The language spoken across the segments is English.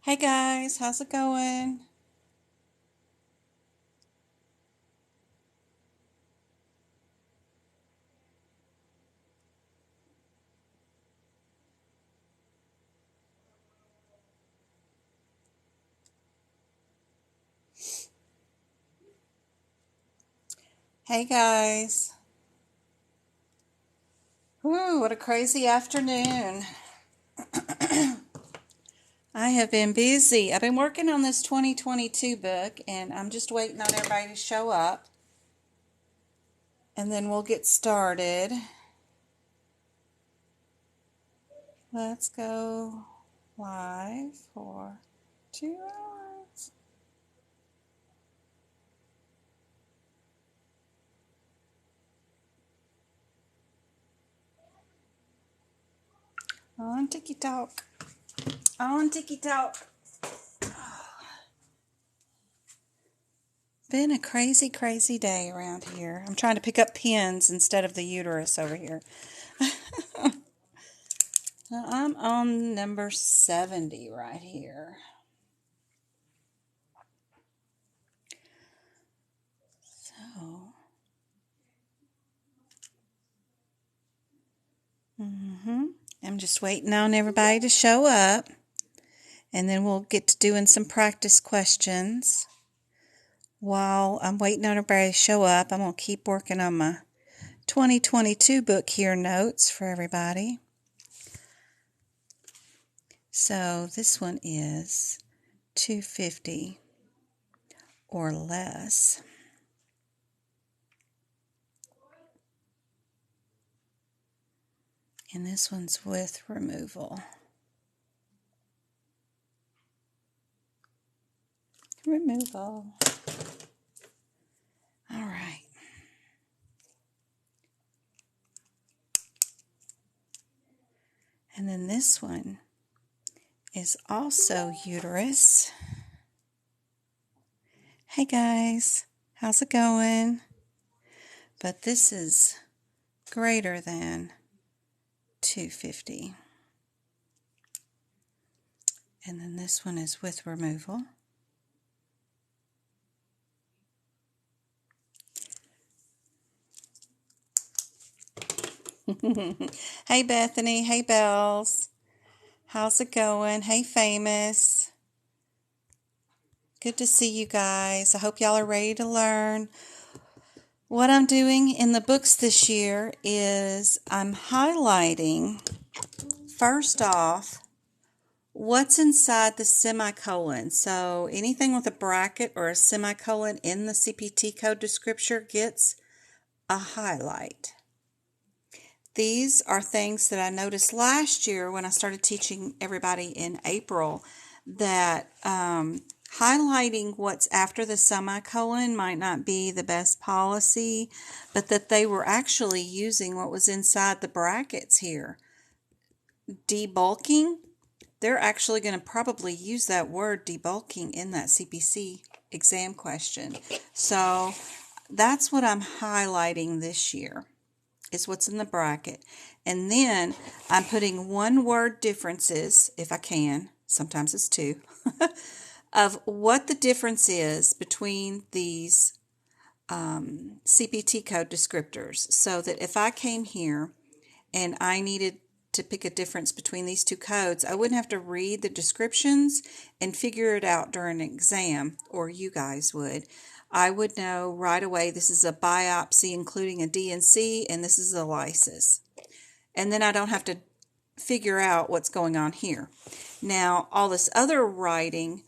Hey guys, how's it going? Hey guys. Whew, what a crazy afternoon. I have been busy. I've been working on this 2022 book and I'm just waiting on everybody to show up and then we'll get started. Let's go live for 2 hours. On TikTok. On TikTok. Been a crazy, crazy day around here. I'm trying to pick up pins instead of the uterus over here. I'm on number 70 right here. So, I'm just waiting on everybody to show up, and then we'll get to doing some practice questions. While I'm waiting on everybody to show up, I'm going to keep working on my 2022 book here notes for everybody. So this one is 250 or less. And this one's with removal. Removal. All right. And then this one is also uterus. Hey guys, how's it going? But this is greater than 250. And then this one is with removal. Hey Bethany, hey Bells. How's it going? Hey Famous. Good to see you guys. I hope y'all are ready to learn. What I'm doing in the books this year is I'm highlighting, first off, what's inside the semicolon. So anything with a bracket or a semicolon in the CPT code descriptor gets a highlight. These are things that I noticed last year when I started teaching everybody in April, that highlighting what's after the semicolon might not be the best policy, but that they were actually using what was inside the brackets here. Debulking, they're actually going to probably use that word debulking in that CPC exam question. So that's what I'm highlighting this year, is what's in the bracket. And then I'm putting one word differences, if I can, sometimes it's two, of what the difference is between these CPT code descriptors, so that if I came here and I needed to pick a difference between these two codes, I wouldn't have to read the descriptions and figure it out during an exam, or you guys would. I would know right away this is a biopsy including a D&C and this is a lysis. And then I don't have to figure out what's going on here. Now, all this other writing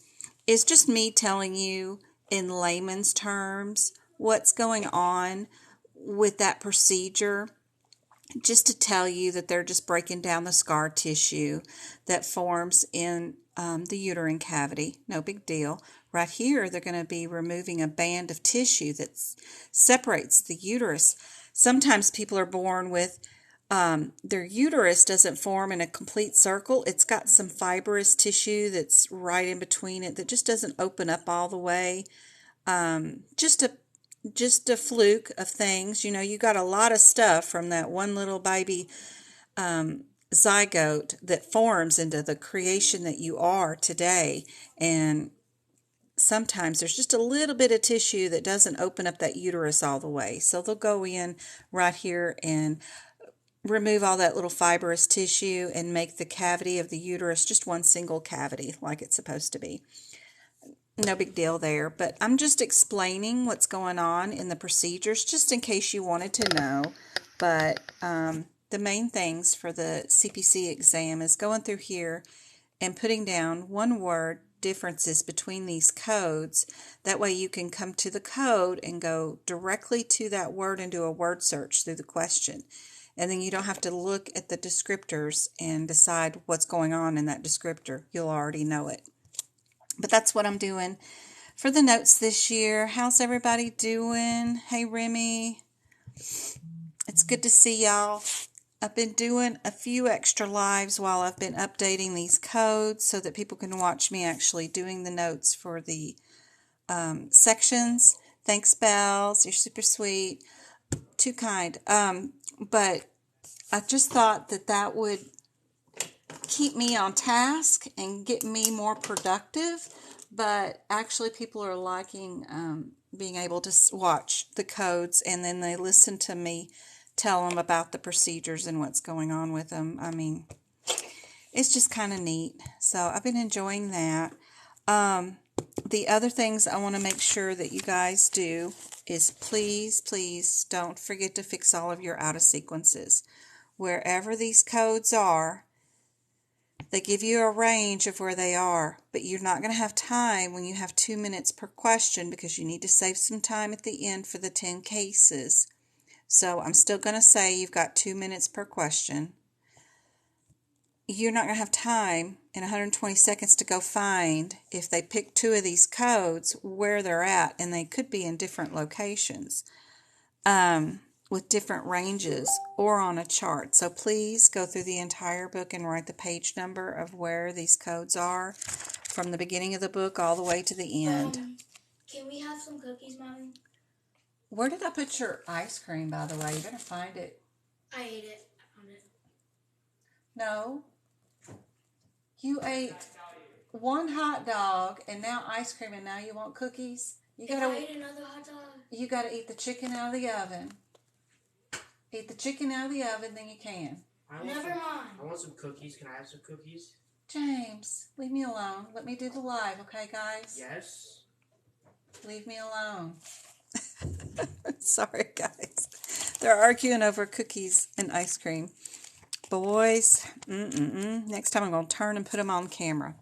is just me telling you in layman's terms what's going on with that procedure, just to tell you that they're just breaking down the scar tissue that forms in the uterine cavity. No big deal. Right here, they're going to be removing a band of tissue that separates the uterus. Sometimes people are born with their uterus doesn't form in a complete circle. It's got some fibrous tissue that's right in between it that just doesn't open up all the way. Just a fluke of things. You know, you got a lot of stuff from that one little baby zygote that forms into the creation that you are today. And sometimes there's just a little bit of tissue that doesn't open up that uterus all the way. So they'll go in right here and remove all that little fibrous tissue and make the cavity of the uterus just one single cavity like it's supposed to be. No big deal there, but I'm just explaining what's going on in the procedures just in case you wanted to know. But the main things for the CPC exam is going through here and putting down one word differences between these codes. That way you can come to the code and go directly to that word and do a word search through the question. And then you don't have to look at the descriptors and decide what's going on in that descriptor. You'll already know it. But that's what I'm doing for the notes this year. How's everybody doing? Hey, Remy. It's good to see y'all. I've been doing a few extra lives while I've been updating these codes so that people can watch me actually doing the notes for the sections. Thanks, Bells. You're super sweet. Too kind. But I just thought that would keep me on task and get me more productive. But actually people are liking being able to watch the codes and then they listen to me tell them about the procedures and what's going on with them. I mean, it's just kind of neat. So I've been enjoying that. The other things I want to make sure that you guys do is please don't forget to fix all of your out of sequences. Wherever these codes are, they give you a range of where they are, but you're not going to have time when you have 2 minutes per question because you need to save some time at the end for the 10 cases. So I'm still going to say you've got 2 minutes per question. You're not going to have time in 120 seconds to go find, if they pick 2 of these codes, where they're at, and they could be in different locations with different ranges or on a chart. So please go through the entire book and write the page number of where these codes are from the beginning of the book all the way to the end. Can we have some cookies, Mommy? Where did I put your ice cream, by the way? You better find it. I ate it. I found it. No. You ate one hot dog and now ice cream and now you want cookies? If I eat another hot dog. You got to eat the chicken out of the oven. Eat the chicken out of the oven, then you can. Never mind. I want some cookies. Can I have some cookies? James, leave me alone. Let me do the live, okay, guys? Yes. Leave me alone. Sorry, guys. They're arguing over cookies and ice cream. Boys, next time I'm going to turn and put them on camera.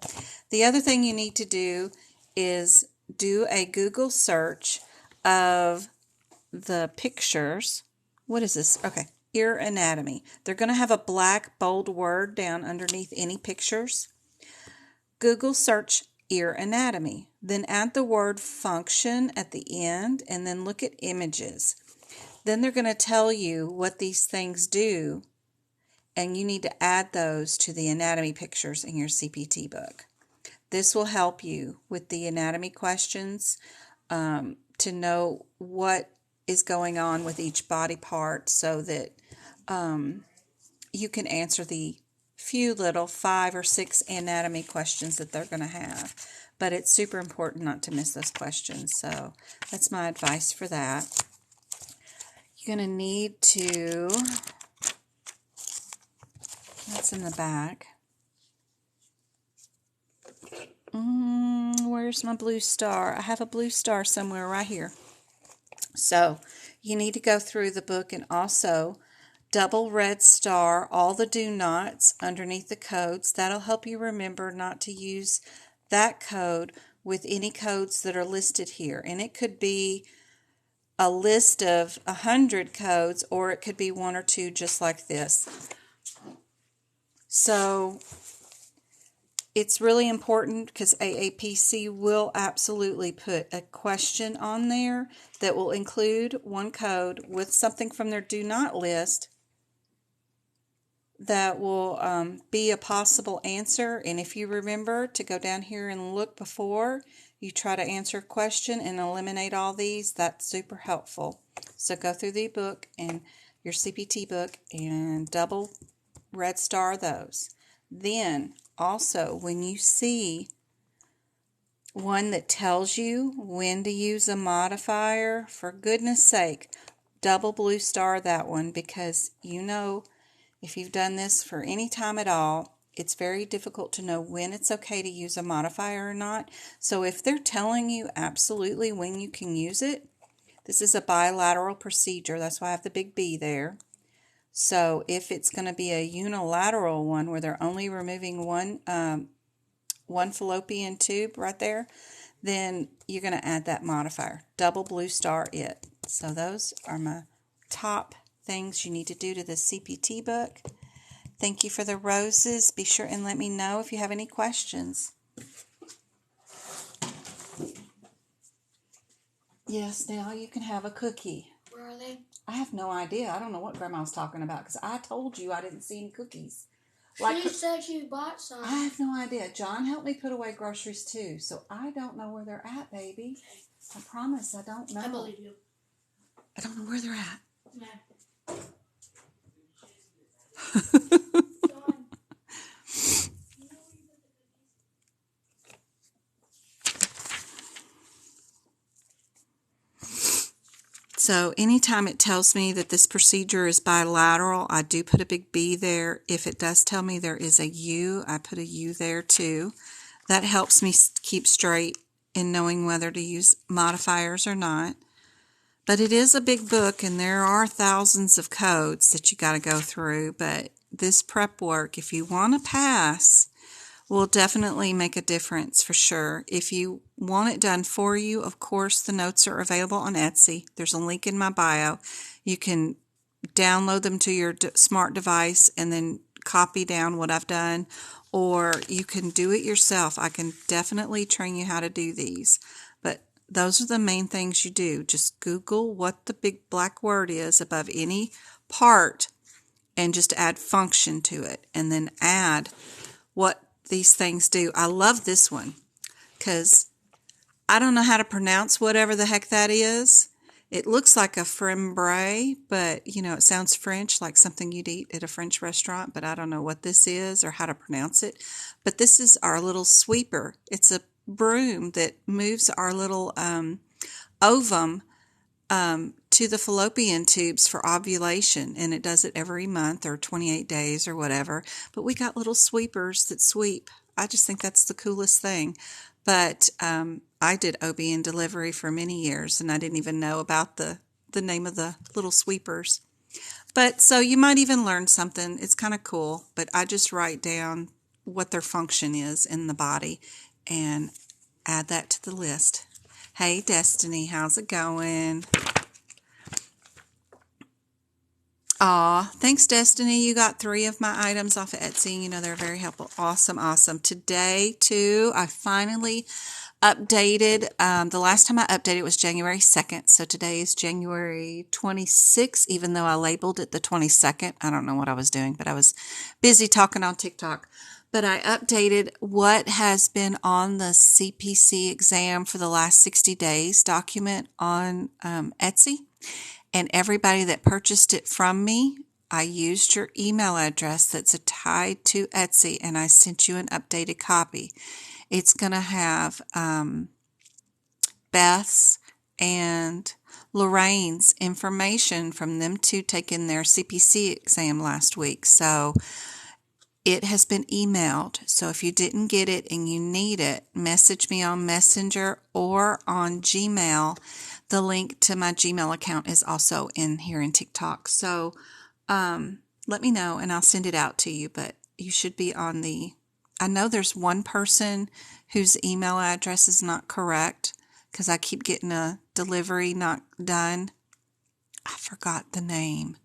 The other thing you need to do is do a Google search of the pictures. What is this? Okay, ear anatomy. They're going to have a black bold word down underneath any pictures. Google search ear anatomy. Then add the word function at the end and then look at images. Then they're going to tell you what these things do, and you need to add those to the anatomy pictures in your CPT book. This will help you with the anatomy questions to know what is going on with each body part so that you can answer the few little 5 or 6 anatomy questions that they're going to have. But it's super important not to miss those questions. So that's my advice for that. You're going to need to, that's in the back. Where's my blue star? I have a blue star somewhere right here. So you need to go through the book and also double red star all the do nots underneath the codes. That'll help you remember not to use that code with any codes that are listed here. And it could be a list of 100 codes, or it could be 1 or 2 just like this. So it's really important because AAPC will absolutely put a question on there that will include one code with something from their do not list that will be a possible answer. And if you remember to go down here and look before you try to answer a question and eliminate all these, that's super helpful. So go through the book and your CPT book and double red star those. Then also when you see one that tells you when to use a modifier, for goodness sake, double blue star that one, because you know, if you've done this for any time at all, it's very difficult to know when it's okay to use a modifier or not. So if they're telling you absolutely when you can use it, this is a bilateral procedure. That's why I have the big B there. So if it's going to be a unilateral one where they're only removing one fallopian tube right there, then you're going to add that modifier. Double blue star it. So those are my top things you need to do to the CPT book. Thank you for the roses. Be sure and let me know if you have any questions. Yes, now you can have a cookie. Where are they? I have no idea. I don't know what Grandma was talking about because I told you I didn't see any cookies. She said she bought some. I have no idea. John helped me put away groceries too, so I don't know where they're at, baby. I promise I don't know. I believe you. I don't know where they're at. Yeah. So anytime it tells me that this procedure is bilateral, I do put a big B there. If it does tell me there is a U, I put a U there too. That helps me keep straight in knowing whether to use modifiers or not. But it is a big book and there are thousands of codes that you got to go through. But this prep work, if you want to pass, will definitely make a difference for sure. If you want it done for you, of course, the notes are available on Etsy. There's a link in my bio. You can download them to your smart device and then copy down what I've done, or you can do it yourself. I can definitely train you how to do these. But those are the main things you do. Just Google what the big black word is above any part and just add function to it, and then add what these things do. I love this one because I don't know how to pronounce whatever the heck that is. It looks like a frambre, but you know, it sounds French, like something you'd eat at a French restaurant, but I don't know what this is or how to pronounce it. But this is our little sweeper. It's a broom that moves our little ovum to the fallopian tubes for ovulation, and it does it every month or 28 days or whatever. But we got little sweepers that sweep. I just think that's the coolest thing. But I did OB and delivery for many years, and I didn't even know about the name of the little sweepers. But so you might even learn something. It's kind of cool. But I just write down what their function is in the body and add that to the list. Hey, Destiny, how's it going? Aw, thanks, Destiny. You got 3 of my items off of Etsy. You know, they're very helpful. Awesome, awesome. Today, too, I finally updated. The last time I updated was January 2nd. So today is January 26th, even though I labeled it the 22nd. I don't know what I was doing, but I was busy talking on TikTok. But I updated what has been on the CPC exam for the last 60 days document on Etsy. And everybody that purchased it from me, I used your email address that's tied to Etsy, and I sent you an updated copy. It's going to have Beth's and Lorraine's information from them two taking their CPC exam last week. So it has been emailed. So if you didn't get it and you need it, message me on Messenger or on Gmail. The link to my Gmail account is also in here in TikTok. So let me know and I'll send it out to you. But you should be on the... I know there's one person whose email address is not correct because I keep getting a delivery not done. I forgot the name.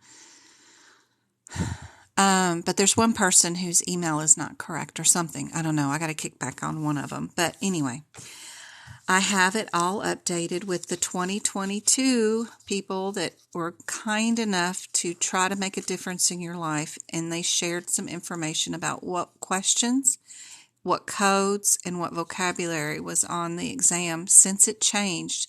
But there's one person whose email is not correct or something. I don't know. I got to kick back on one of them. But anyway, I have it all updated with the 2022 people that were kind enough to try to make a difference in your life. And they shared some information about what questions, what codes, and what vocabulary was on the exam since it changed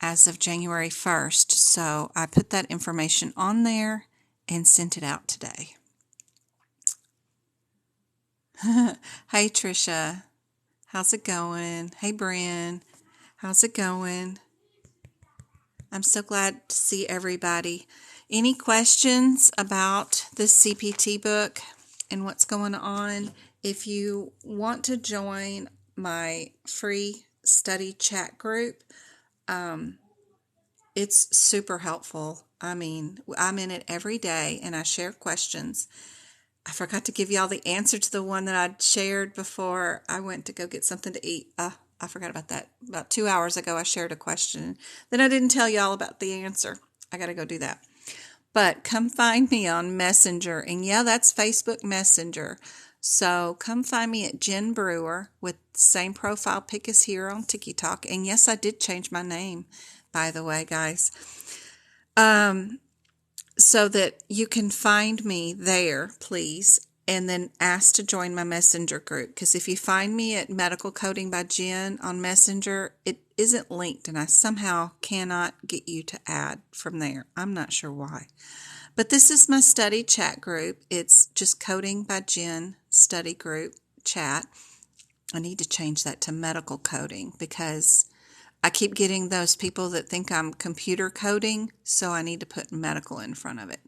as of January 1st. So I put that information on there and sent it out today. Hey, Trisha. How's it going? Hey, Bryn. How's it going? I'm so glad to see everybody. Any questions about the CPT book and what's going on? If you want to join my free study chat group, it's super helpful. I mean, I'm in it every day and I share questions. I forgot to give y'all the answer to the one that I'd shared before I went to go get something to eat. I forgot about that. About 2 hours ago, I shared a question. Then I didn't tell y'all about the answer. I got to go do that. But come find me on Messenger. And yeah, that's Facebook Messenger. So come find me at Jen Brewer with the same profile pic as here on TikTok. And yes, I did change my name, by the way, guys. So that you can find me there, please, and then ask to join my Messenger group. Because if you find me at Medical Coding by Jen on Messenger, it isn't linked, and I somehow cannot get you to add from there. I'm not sure why. But this is my study chat group. It's just Coding by Jen study group chat. I need to change that to Medical Coding because I keep getting those people that think I'm computer coding, so I need to put medical in front of it.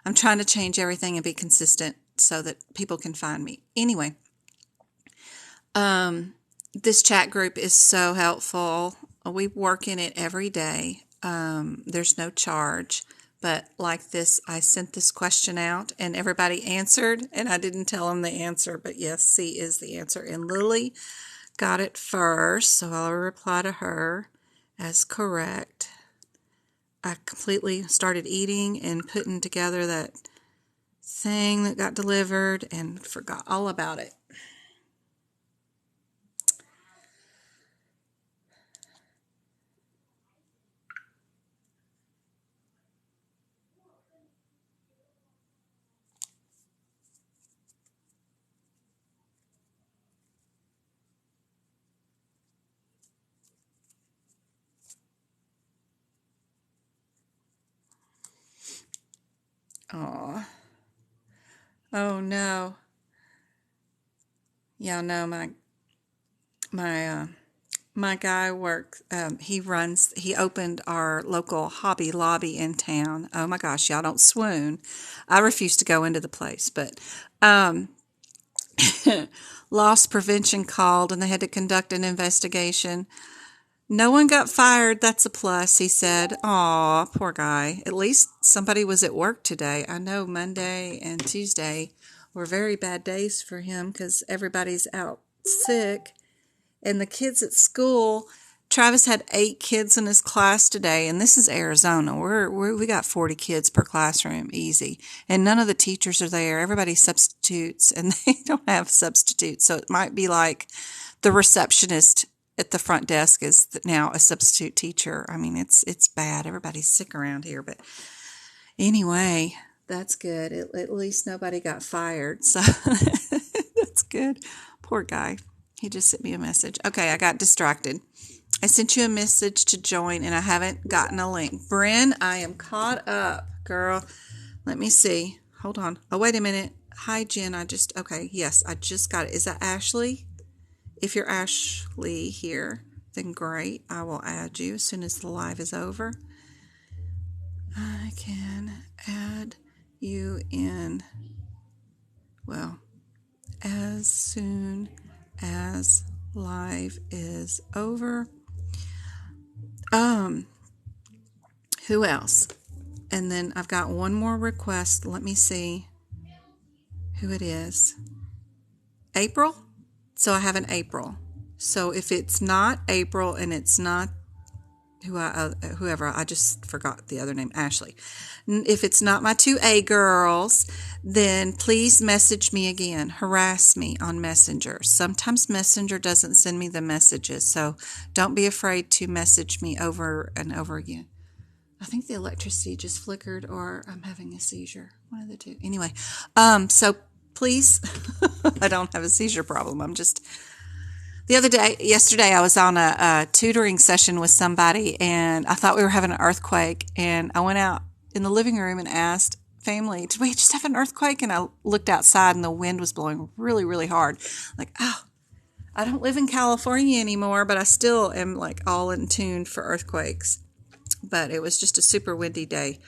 I'm trying to change everything and be consistent so that people can find me. Anyway, this chat group is so helpful. We work in it every day. There's no charge. But like this, I sent this question out and everybody answered, and I didn't tell them the answer, but yes, C is the answer. And Lily got it first, so I'll reply to her as correct. I completely started eating and putting together that thing that got delivered and forgot all about it. Aw. Oh no. Yeah, no, my guy works, he opened our local Hobby Lobby in town. Oh my gosh, y'all don't swoon. I refuse to go into the place, but loss prevention called and they had to conduct an investigation. No one got fired. That's a plus, he said. Aw, poor guy. At least somebody was at work today. I know Monday and Tuesday were very bad days for him because everybody's out sick. And the kids at school, Travis had 8 kids in his class today, and this is Arizona. We got 40 kids per classroom, easy. And none of the teachers are there. Everybody's substitutes, and they don't have substitutes. So it might be like the receptionist at the front desk is now a substitute teacher. I mean, it's bad. Everybody's sick around here. But anyway, that's good. At least nobody got fired. So that's good. Poor guy. He just sent me a message. Okay, I got distracted. I sent you a message to join, and I haven't gotten a link. Bryn, I am caught up, girl. Let me see. Hold on. Oh, wait a minute. Hi, Jen. Okay, yes, I just got it. Is that Ashley? If you're Ashley here, then great. I will add you as soon as the live is over. I can add you in, well, as soon as live is over. Who else? And then I've got one more request. Let me see who it is. April? So I have an April. So if it's not April and it's not whoever, I just forgot the other name, Ashley. If it's not my 2A girls, then please message me again. Harass me on Messenger. Sometimes Messenger doesn't send me the messages, so don't be afraid to message me over and over again. I think the electricity just flickered or I'm having a seizure. One of the two. Anyway, so please, I don't have a seizure problem. Yesterday I was on a tutoring session with somebody and I thought we were having an earthquake and I went out in the living room and asked family, did we just have an earthquake? And I looked outside and the wind was blowing really, really hard. Like, oh, I don't live in California anymore, but I still am like all in tune for earthquakes. But it was just a super windy day.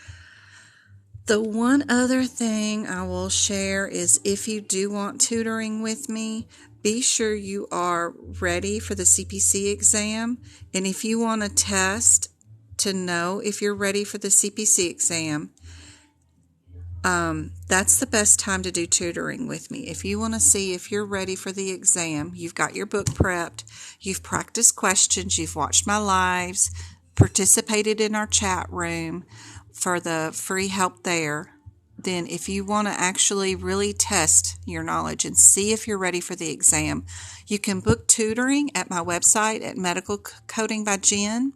The one other thing I will share is if you do want tutoring with me, be sure you are ready for the CPC exam. And if you want to test to know if you're ready for the CPC exam, that's the best time to do tutoring with me. If you want to see if you're ready for the exam, you've got your book prepped, you've practiced questions, you've watched my lives, participated in our chat room for the free help there, then if you want to actually really test your knowledge and see if you're ready for the exam, you can book tutoring at my website at Medical Coding by Jen.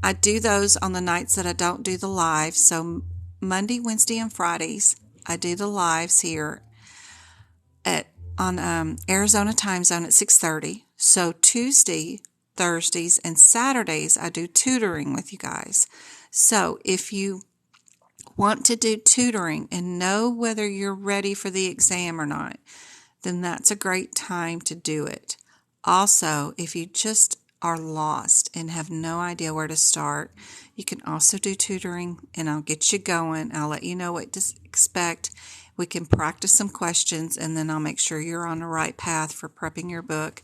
I do those on the nights that I don't do the live. So Monday, Wednesday, and Fridays, I do the lives here on Arizona time zone at 6:30. So Tuesday, Thursdays, and Saturdays, I do tutoring with you guys. So if you want to do tutoring and know whether you're ready for the exam or not, then that's a great time to do it. Also, if you just are lost and have no idea where to start, you can also do tutoring, and I'll get you going. I'll let you know what to expect. We can practice some questions, and then I'll make sure you're on the right path for prepping your book.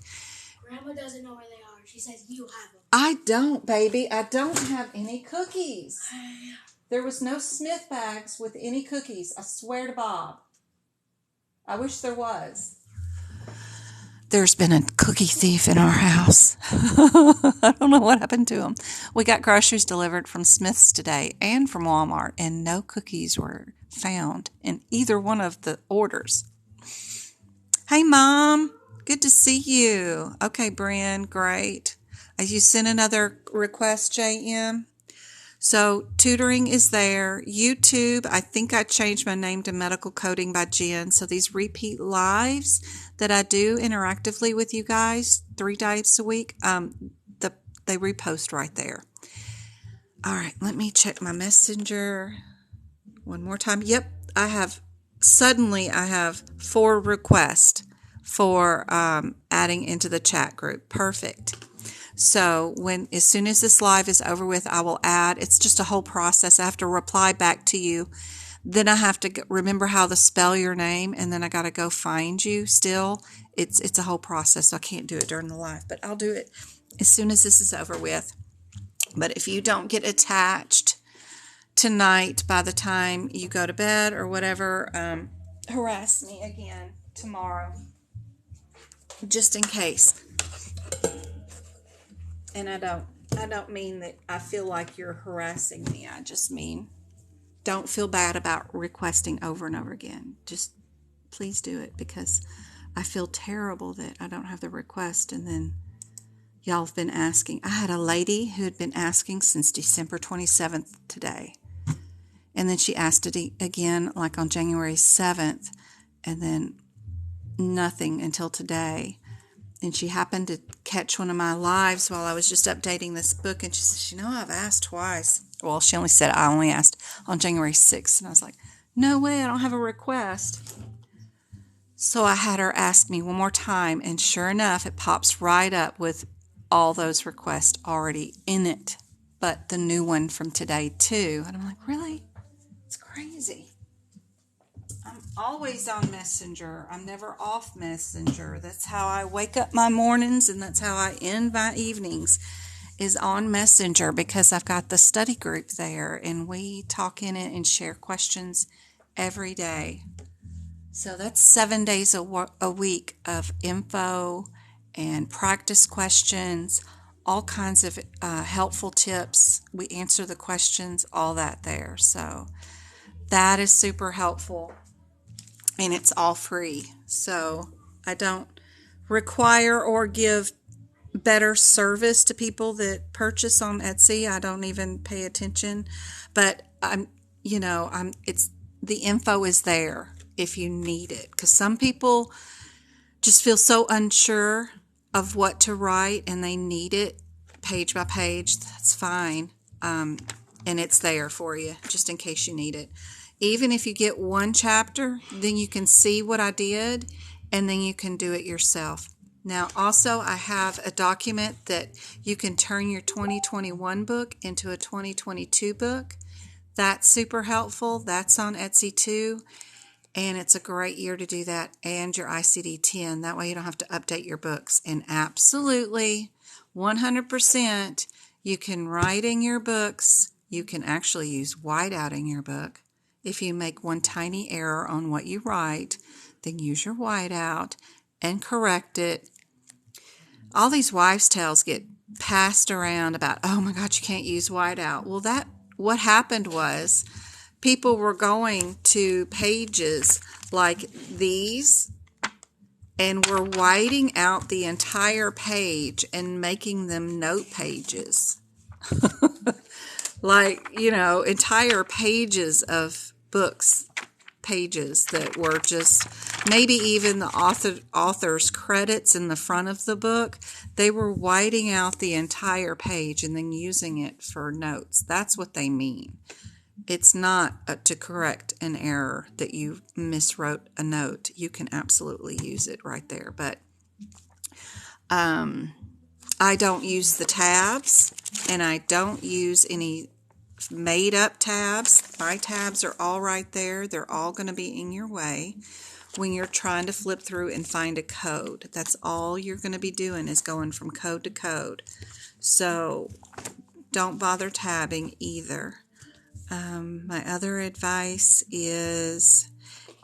Grandma doesn't know where they are. She says you have them. I don't, baby. I don't have any cookies. There was no Smith bags with any cookies. I swear to Bob. I wish there was. There's been a cookie thief in our house. I don't know what happened to him. We got groceries delivered from Smith's today and from Walmart, and no cookies were found in either one of the orders. Hey, Mom. Good to see you. Okay, Bryn, great. You sent another request, JM? So tutoring is there. YouTube, I think I changed my name to Medical Coding by Jen. So these repeat lives that I do interactively with you guys 3 days a week, they repost right there. All right, let me check my messenger one more time. Yep, I have 4 requests for adding into the chat group. Perfect. So as soon as this live is over with, I will add. It's just a whole process. I have to reply back to you. Then I have to remember how to spell your name, and then I got to go find you still. It's a whole process, so I can't do it during the live, but I'll do it as soon as this is over with. But if you don't get attached tonight by the time you go to bed or whatever, harass me again tomorrow, just in case. And I don't mean that I feel like you're harassing me. I just mean don't feel bad about requesting over and over again. Just please do it, because I feel terrible that I don't have the request, and then y'all have been asking. I had a lady who had been asking since December 27th today. And then she asked it again like on January 7th, and then nothing until today. And she happened to catch one of my lives while I was just updating this book. And she said, I've asked twice. Well, she only said I only asked on January 6th. And I was like, no way, I don't have a request. So I had her ask me one more time. And sure enough, it pops right up with all those requests already in it. But the new one from today, too. And I'm like, really? It's crazy. I'm always on Messenger. I'm never off Messenger. That's how I wake up my mornings, and that's how I end my evenings, is on Messenger, because I've got the study group there, and we talk in it and share questions every day. So that's 7 days a week of info and practice questions, all kinds of helpful tips. We answer the questions, all that there. So that is super helpful. And it's all free. So I don't require or give better service to people that purchase on Etsy. I don't even pay attention. But it's the info is there if you need it. Because some people just feel so unsure of what to write, and they need it page by page. That's fine. And it's there for you just in case you need it. Even if you get one chapter, then you can see what I did, and then you can do it yourself. Now, also, I have a document that you can turn your 2021 book into a 2022 book. That's super helpful. That's on Etsy too. And it's a great year to do that, and your ICD-10. That way you don't have to update your books. And absolutely, 100%, you can write in your books. You can actually use whiteout in your book. If you make one tiny error on what you write, then use your whiteout and correct it. All these wives' tales get passed around about, oh my God, you can't use whiteout. Well, what happened was people were going to pages like these and were whiting out the entire page and making them note pages. Like, entire pages of books, pages that were just maybe even the author's credits in the front of the book. They were whiting out the entire page and then using it for notes. That's what they mean. It's not to correct an error that you miswrote a note. You can absolutely use it right there. But I don't use the tabs, and I don't use any made-up tabs. My tabs are all right there. They're all going to be in your way when you're trying to flip through and find a code. That's all you're going to be doing, is going from code to code. So don't bother tabbing either. My other advice is,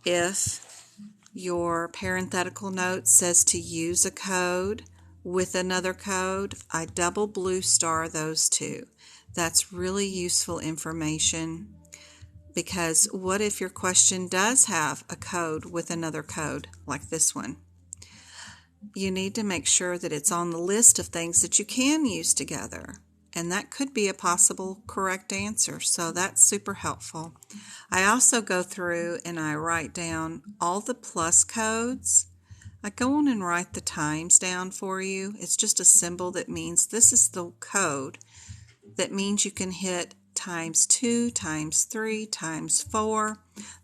if your parenthetical note says to use a code with another code, I double blue star those two. That's really useful information, because what if your question does have a code with another code, like this one? You need to make sure that it's on the list of things that you can use together. And that could be a possible correct answer. So that's super helpful. I also go through and I write down all the plus codes. I go on and write the times down for you. It's just a symbol that means this is the code. That means you can hit times 2, times 3, times 4,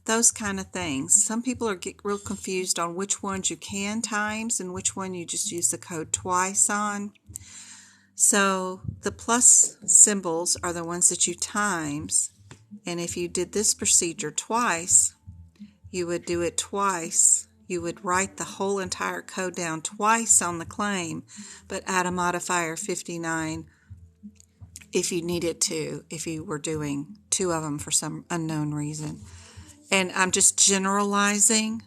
those kind of things. Some people get real confused on which ones you can times and which one you just use the code twice on. So the plus symbols are the ones that you times, and if you did this procedure twice, you would do it twice. You would write the whole entire code down twice on the claim, but add a modifier 59 if you needed to, if you were doing 2 of them for some unknown reason. And I'm just generalizing.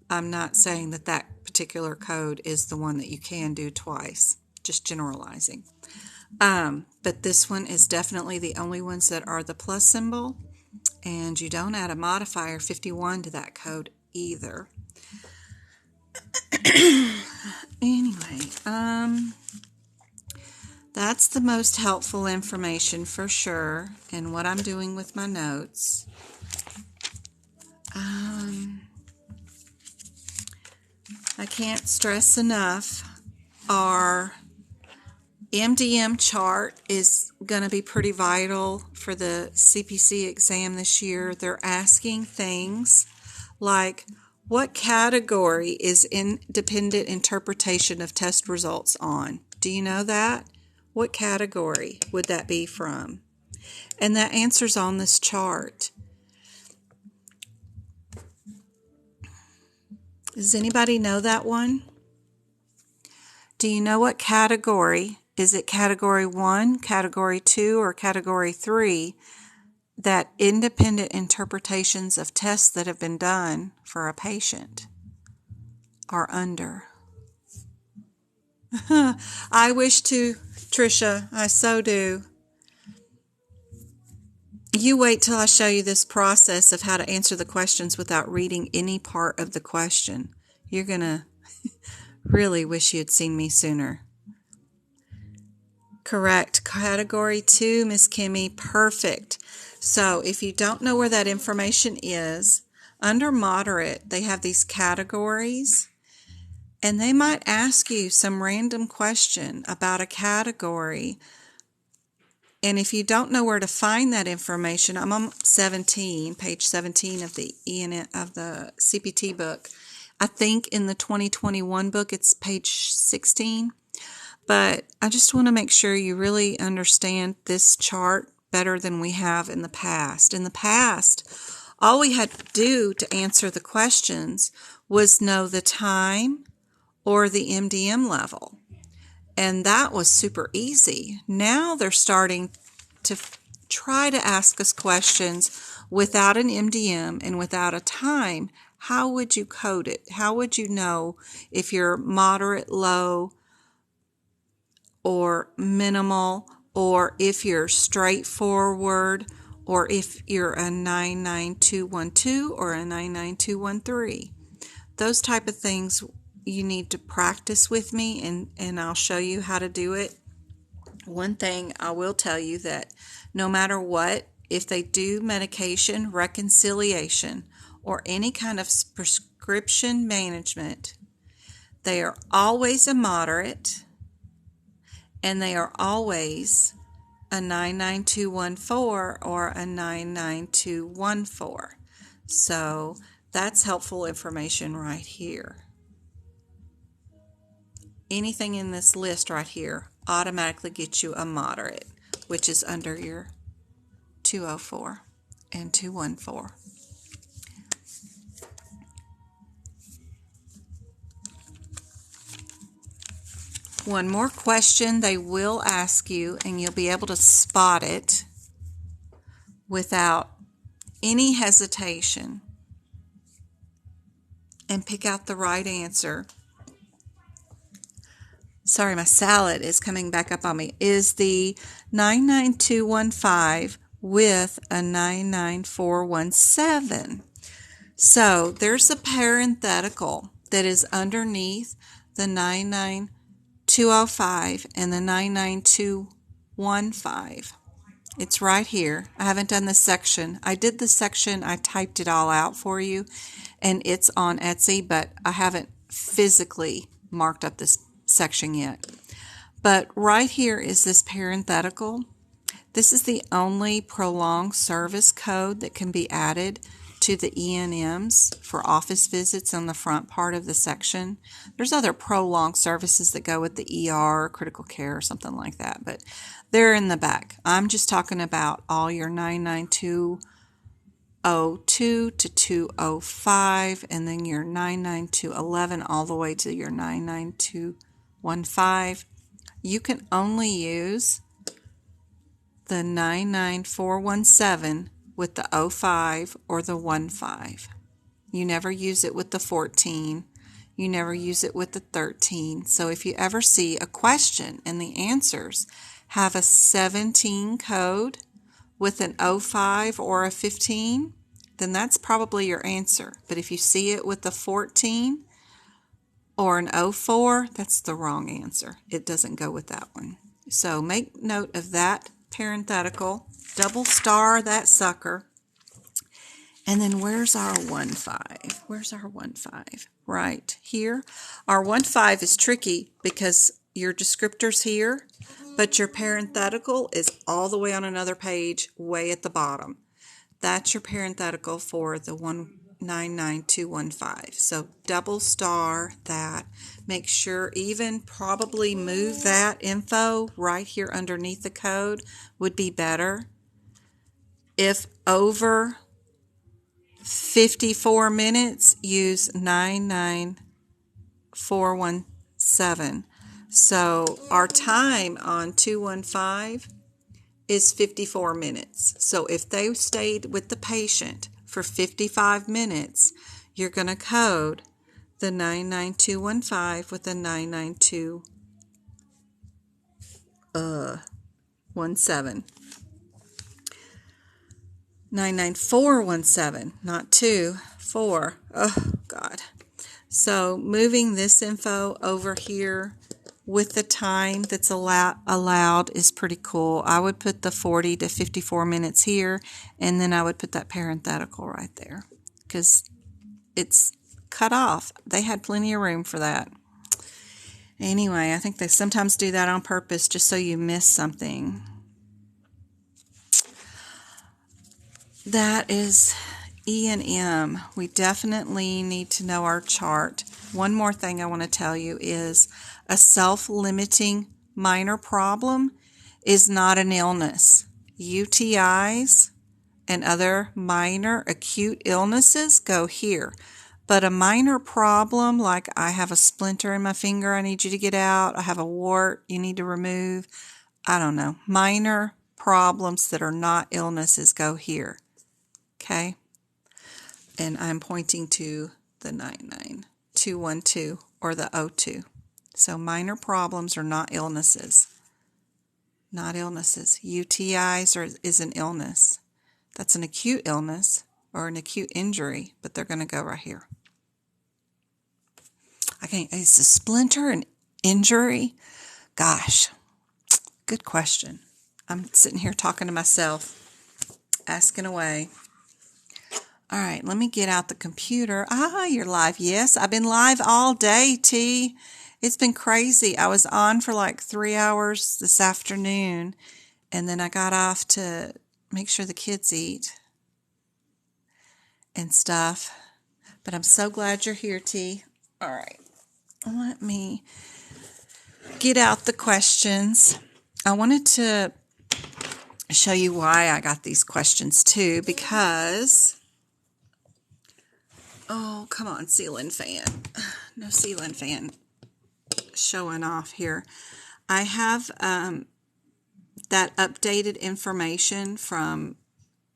I'm not saying that that particular code is the one that you can do twice. Just generalizing. But this one is definitely the only ones that are the plus symbol, and you don't add a modifier 51 to that code either. Anyway, that's the most helpful information for sure, and what I'm doing with my notes. I can't stress enough, our MDM chart is going to be pretty vital for the CPC exam this year. They're asking things like, what category is independent interpretation of test results on? Do you know that? What category would that be from? And that answer's on this chart. Does anybody know that one? Do you know what category? Is it category 1, category 2, or category 3 that independent interpretations of tests that have been done for a patient are under? I wish to, Tricia. I so do. You wait till I show you this process of how to answer the questions without reading any part of the question. You're going to really wish you had seen me sooner. Correct. Category 2, Miss Kimmy. Perfect. So if you don't know where that information is, under moderate, they have these categories, and they might ask you some random question about a category And if you don't know where to find that information, I'm on page 17 of the CPT book. I think in the 2021 book it's page 16. But I just want to make sure you really understand this chart better than we have in the past. In the past, all we had to do to answer the questions was know the time or the MDM level. And that was super easy. Now they're starting to try to ask us questions without an MDM and without a time. How would you code it? How would you know if you're moderate, low, or minimal, or if you're straightforward, or if you're a 99212 or a 99213? Those type of things you need to practice with me, and I'll show you how to do it. One thing I will tell you, that no matter what, if they do medication reconciliation or any kind of prescription management, they are always a moderate, and they are always a 99214 or a 99214. So that's helpful information right here. Anything in this list right here automatically gets you a moderate, which is under your 204 and 214. One more question they will ask you, and you'll be able to spot it without any hesitation and pick out the right answer. Sorry, my salad is coming back up on me. Is the 99215 with a 99417. So there's a parenthetical that is underneath the 99205 and the 99215. It's right here. I haven't done the section. I did the section. I typed it all out for you, and it's on Etsy, but I haven't physically marked up this section yet. But right here is this parenthetical. This is the only prolonged service code that can be added to the E&Ms for office visits on the front part of the section. There's other prolonged services that go with the ER, critical care, or something like that, but they're in the back. I'm just talking about all your 99202 to 205, and then your 99211 all the way to your 99215. You can only use the 99417 with the 05 or the 15. You never use it with the 14. You never use it with the 13. So if you ever see a question and the answers have a 17 code with an 05 or a 15, then that's probably your answer. But if you see it with the 14 or an 04, that's the wrong answer. It doesn't go with that one. So make note of that parenthetical. Double star that sucker. And then where's our 15? Where's our 15? Right here. Our 15 is tricky because your descriptor's here, but your parenthetical is all the way on another page, way at the bottom. That's your parenthetical for the 99215. So double star that. Make sure, even probably move that info right here underneath the code would be better. If over 54 minutes, use 99417. So our time on 215 is 54 minutes. So if they stayed with the patient for 55 minutes, you're going to code the 99215 with the 99217. 99417, not 2, 4. Oh, God. So moving this info over here with the time that's allowed is pretty cool. I would put the 40 to 54 minutes here, and then I would put that parenthetical right there because it's cut off. They had plenty of room for that. Anyway, I think they sometimes do that on purpose just so you miss something. that is E and M. We definitely need to know our chart. One more thing I want to tell you is a self-limiting minor problem is not an illness. UTIs and other minor acute illnesses go here. But a minor problem, like I have a splinter in my finger I need you to get out, I have a wart you need to remove, I don't know, minor problems that are not illnesses go here. Okay? And I'm pointing to the 99212 or the O2. So minor problems are not illnesses. Not illnesses. UTIs is an illness. That's an acute illness or an acute injury, but they're going to go right here. Is a splinter an injury? Gosh, good question. I'm sitting here talking to myself, asking away. All right, let me get out the computer. You're live. Yes, I've been live all day, T. It's been crazy. I was on for like 3 hours this afternoon, and then I got off to make sure the kids eat and stuff. But I'm so glad you're here, T. All right, let me get out the questions. I wanted to show you why I got these questions too, because... Oh, come on, ceiling fan. No ceiling fan showing off here. I have that updated information from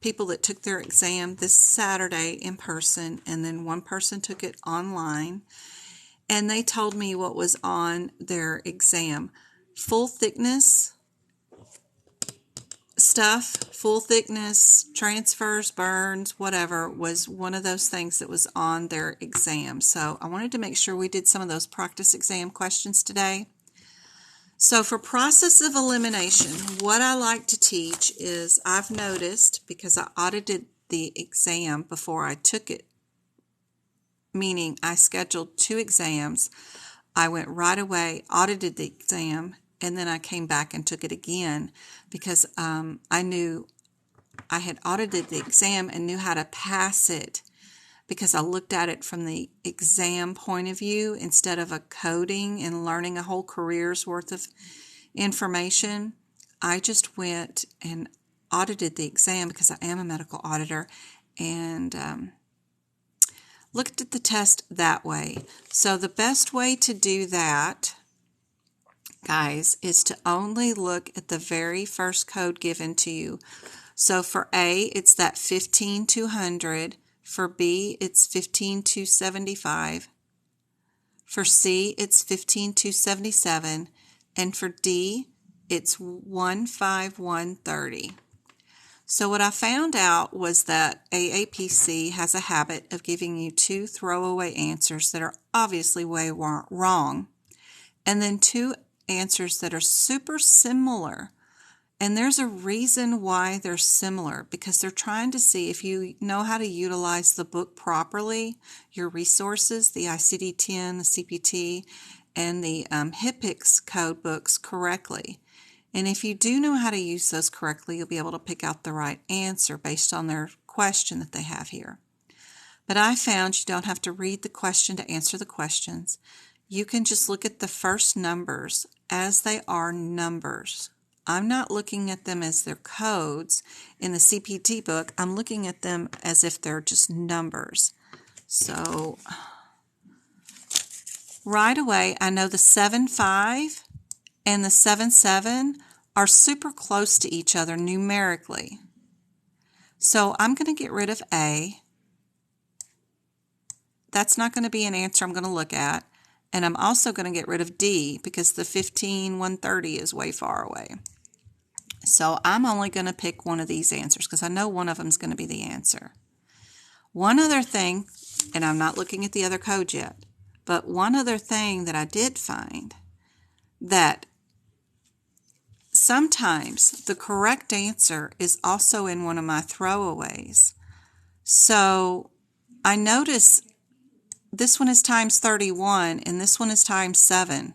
people that took their exam this Saturday in person, and then one person took it online, and they told me what was on their exam. Full thickness stuff, full thickness, transfers, burns, whatever, was one of those things that was on their exam. So I wanted to make sure we did some of those practice exam questions today. So for process of elimination, what I like to teach is, I've noticed, because I audited the exam before I took it, meaning I scheduled 2 exams, I went right away, audited the exam, and then I came back and took it again because I knew I had audited the exam and knew how to pass it, because I looked at it from the exam point of view instead of a coding and learning a whole career's worth of information. I just went and audited the exam because I am a medical auditor, and looked at the test that way. So the best way to do that, guys, is to only look at the very first code given to you. So for A, it's that 15200. For B, it's 15275. For C, it's 15277. And for D, it's 15130. So what I found out was that AAPC has a habit of giving you 2 throwaway answers that are obviously way wrong, and then 2 answers that are super similar. And there's a reason why they're similar, because they're trying to see if you know how to utilize the book properly, your resources, the ICD-10, the CPT, and the HIPICS code books correctly. And if you do know how to use those correctly, you'll be able to pick out the right answer based on their question that they have here. But I found you don't have to read the question to answer the questions. You can just look at the first numbers as they are numbers. I'm not looking at them as their codes in the CPT book. I'm looking at them as if they're just numbers. So right away, I know the 7-5 and the 7-7 are super close to each other numerically. So I'm going to get rid of A. That's not going to be an answer I'm going to look at. And I'm also going to get rid of D because the 15130 is way far away. So I'm only going to pick one of these answers because I know one of them is going to be the answer. One other thing, and I'm not looking at the other code yet, but one other thing that I did find, that sometimes the correct answer is also in one of my throwaways. So I notice this one is times 31 and this one is times 7.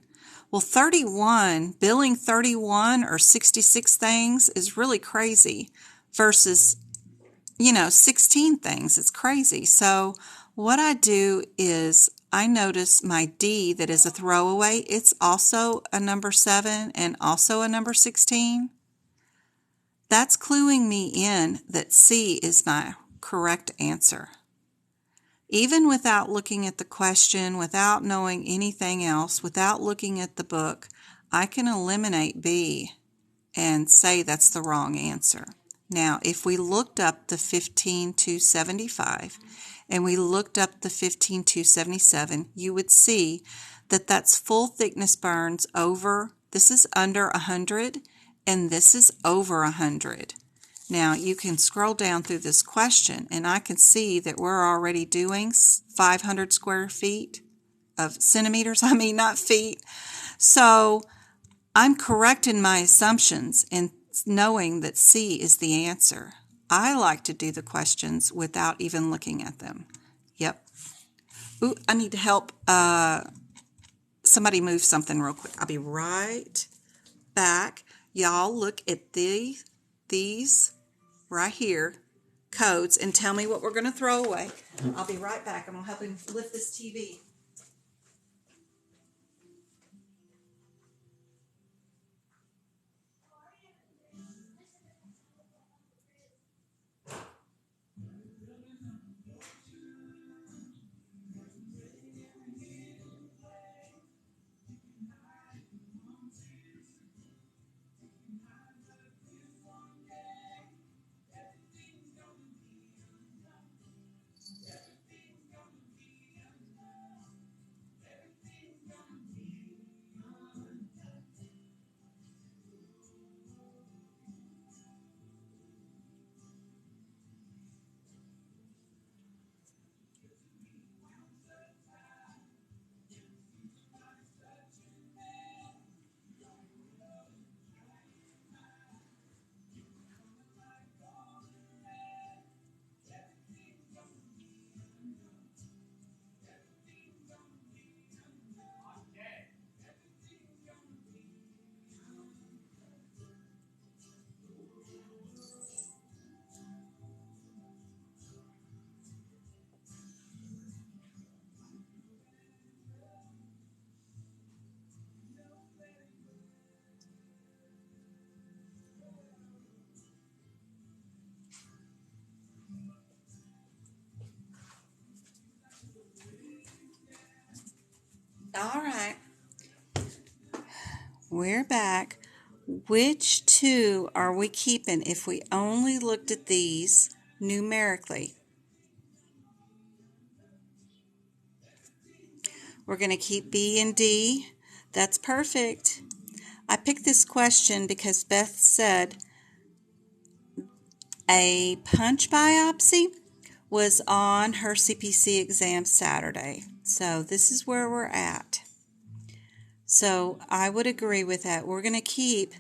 Well, 31, billing 31 or 66 things is really crazy versus 16 things. It's crazy. So what I do is I notice my D that is a throwaway. It's also a number 7 and also a number 16. That's cluing me in that C is my correct answer. Even without looking at the question, without knowing anything else, without looking at the book, I can eliminate B and say that's the wrong answer. Now, if we looked up the 15275 and we looked up the 15277, you would see that that's full thickness burns over, this is under 100 and this is over 100. Now, you can scroll down through this question and I can see that we're already doing 500 square feet of centimeters, not feet. So I'm correct in my assumptions and knowing that C is the answer. I like to do the questions without even looking at them. Yep. Ooh, I need to help somebody move something real quick. I'll be right back. Y'all look at these right here, codes, and tell me what we're going to throw away. I'll be right back. I'm going to help him lift this TV. All right. We're back. Which two are we keeping if we only looked at these numerically? We're going to keep B and D. That's perfect. I picked this question because Beth said a punch biopsy was on her CPC exam Saturday. So this is where we're at. So I would agree with that. We're going to keep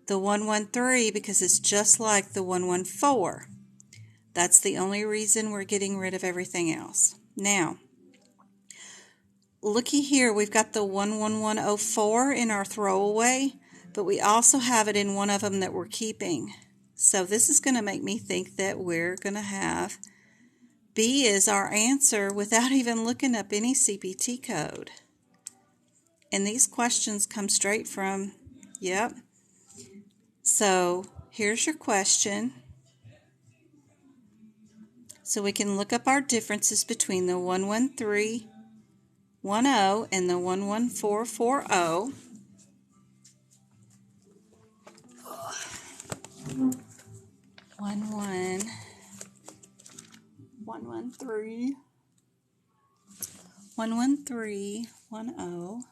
the 113 because it's just like the 114. That's the only reason we're getting rid of everything else. Now, looky here, we've got the 11104 in our throwaway, but we also have it in one of them that we're keeping. So this is going to make me think that we're going to have B is our answer without even looking up any CPT code. And these questions come straight from, yep. So here's your question. So we can look up our differences between the 11310 and the 11440. 11310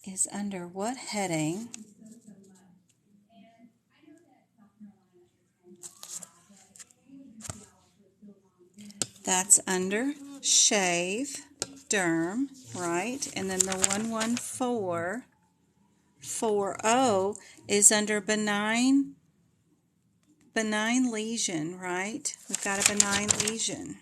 is under what heading? That's under shave, derm, right? And then the 11440 is under benign lesion, right? We've got a benign lesion.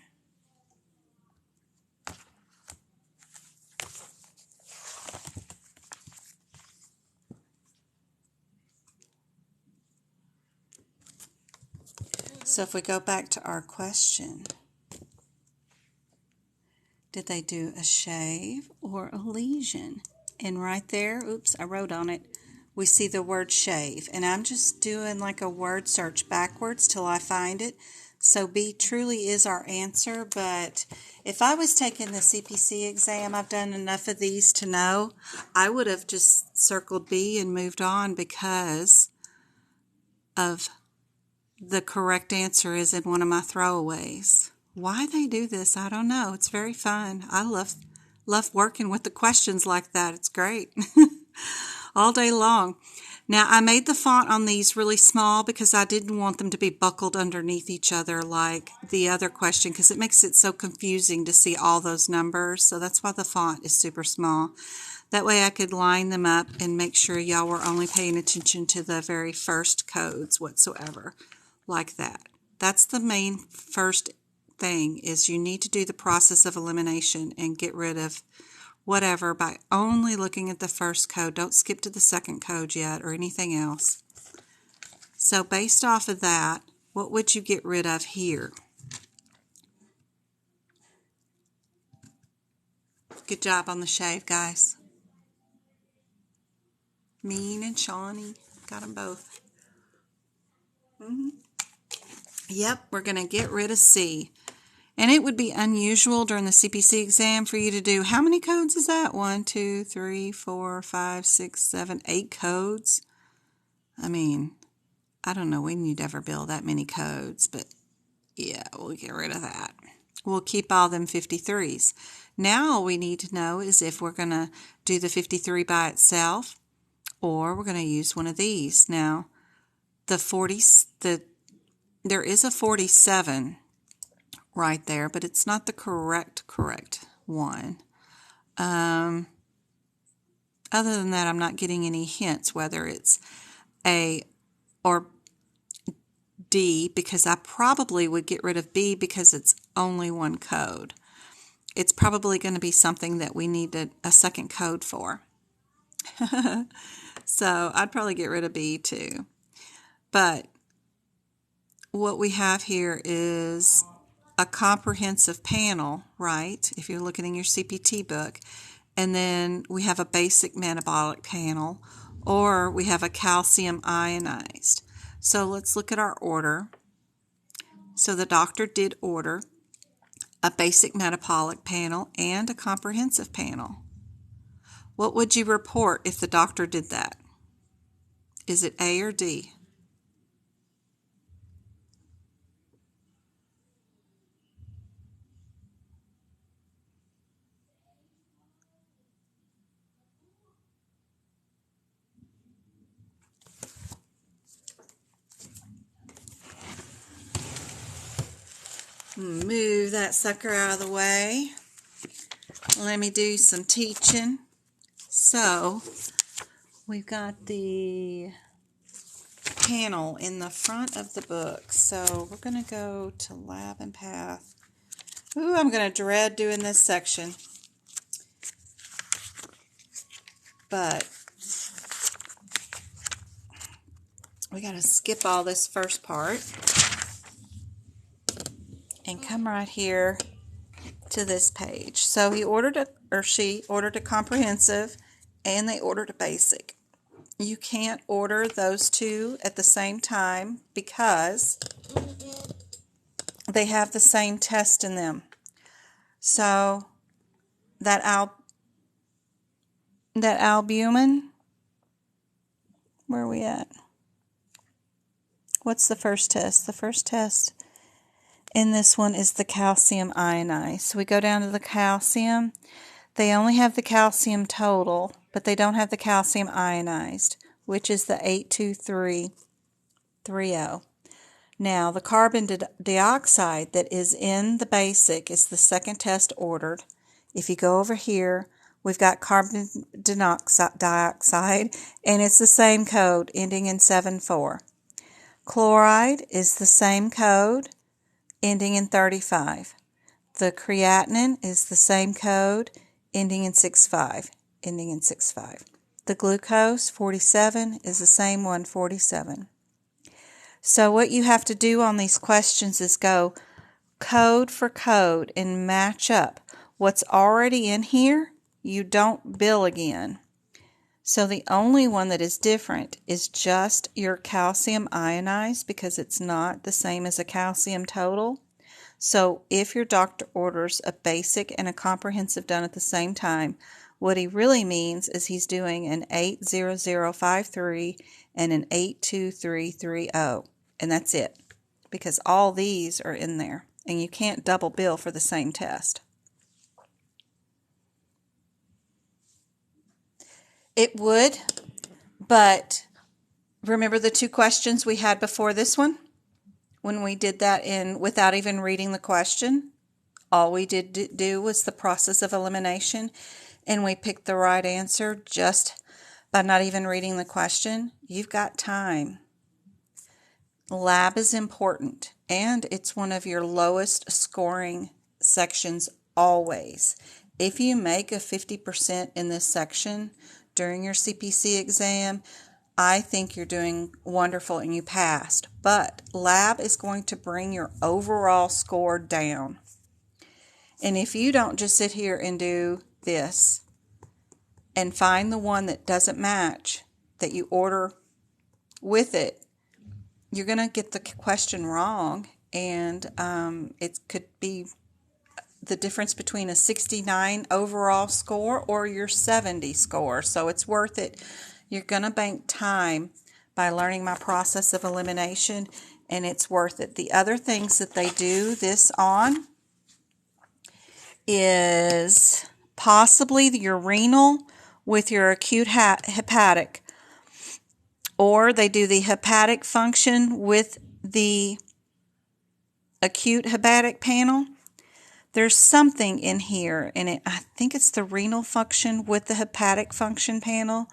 So if we go back to our question, did they do a shave or a lesion? And right there, oops, I wrote on it, we see the word shave. And I'm just doing like a word search backwards till I find it. So B truly is our answer, but if I was taking the CPC exam, I've done enough of these to know, I would have just circled B and moved on because of the correct answer is in one of my throwaways. Why they do this, I don't know. It's very fun. I love working with the questions like that. It's great. All day long. Now, I made the font on these really small because I didn't want them to be buckled underneath each other like the other question because it makes it so confusing to see all those numbers. So that's why the font is super small. That way I could line them up and make sure y'all were only paying attention to the very first codes whatsoever, like that. That's the main first thing is you need to do the process of elimination and get rid of whatever by only looking at the first code. Don't skip to the second code yet or anything else. So based off of that, what would you get rid of here? Good job on the shave, guys. Mean and Shawnee, got them both. Yep, we're going to get rid of C. And it would be unusual during the CPC exam for you to do, how many codes is that? 1, 2, 3, 4, 5, 6, 7, 8 codes. I mean, I don't know when you'd ever build that many codes, but yeah, we'll get rid of that. We'll keep all them 53s. Now all we need to know is if we're going to do the 53 by itself or we're going to use one of these. Now, there is a 47 right there, but it's not the correct one. Other than that, I'm not getting any hints whether it's A or D, because I probably would get rid of B because it's only one code. It's probably going to be something that we need a second code for. So I'd probably get rid of B too. But what we have here is a comprehensive panel, right? If you're looking in your CPT book. And then we have a basic metabolic panel, or we have a calcium ionized. So let's look at our order. So the doctor did order a basic metabolic panel and a comprehensive panel. What would you report if the doctor did that? Is it A or D? Move that sucker out of the way. Let me do some teaching. So, we've got the panel in the front of the book. So, we're going to go to Lab and Path. Ooh, I'm going to dread doing this section. But we got to skip all this first part and come right here to this page. So he ordered she ordered a comprehensive and they ordered a basic. You can't order those two at the same time because they have the same test in them. So that albumin, where are we at? What's the first test? The first test in this one is the calcium ionized. So we go down to the calcium. They only have the calcium total, but they don't have the calcium ionized, which is the 82330. Now, the carbon dioxide that is in the basic is the second test ordered. If you go over here, we've got carbon dioxide, and it's the same code ending in 74. Chloride is the same code ending in 35. The creatinine is the same code ending in 65. The glucose, 47, is the same one, 47. So what you have to do on these questions is go code for code and match up. What's already in here, you don't bill again. So the only one that is different is just your calcium ionized, because it's not the same as a calcium total. So if your doctor orders a basic and a comprehensive done at the same time, what he really means is he's doing an 80053 and an 82330, and that's it, because all these are in there, and you can't double bill for the same test. It would, but remember the two questions we had before this one? When we did that in without even reading the question, all we did do was the process of elimination, and we picked the right answer just by not even reading the question. You've got time. Lab is important, and it's one of your lowest scoring sections always. If you make a 50% in this section during your CPC exam, I think you're doing wonderful and you passed. But lab is going to bring your overall score down. And if you don't just sit here and do this and find the one that doesn't match, that you order with it, you're going to get the question wrong, and it could be the difference between a 69 overall score or your 70 score. So it's worth it. You're going to bank time by learning my process of elimination, and it's worth it. The other things that they do this on is possibly your renal with your acute hepatic, or they do the hepatic function with the acute hepatic panel. There's something in here, and I think it's the renal function with the hepatic function panel,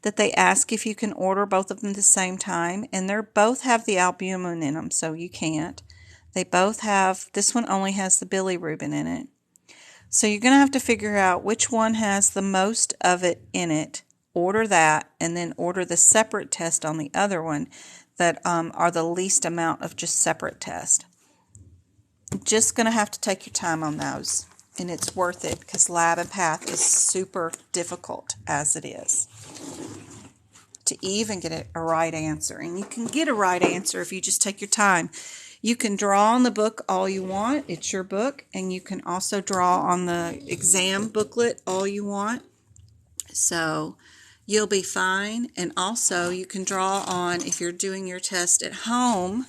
that they ask if you can order both of them at the same time, and they both have the albumin in them, so you can't. They both have, this one only has the bilirubin in it. So you're going to have to figure out which one has the most of it in it, order that, and then order the separate test on the other one that are the least amount of just separate test. Just going to have to take your time on those, and it's worth it, because lab and path is super difficult as it is to even get a right answer. And you can get a right answer if you just take your time. You can draw on the book all you want. It's your book. And you can also draw on the exam booklet all you want. So you'll be fine. And also you can draw on, if you're doing your test at home,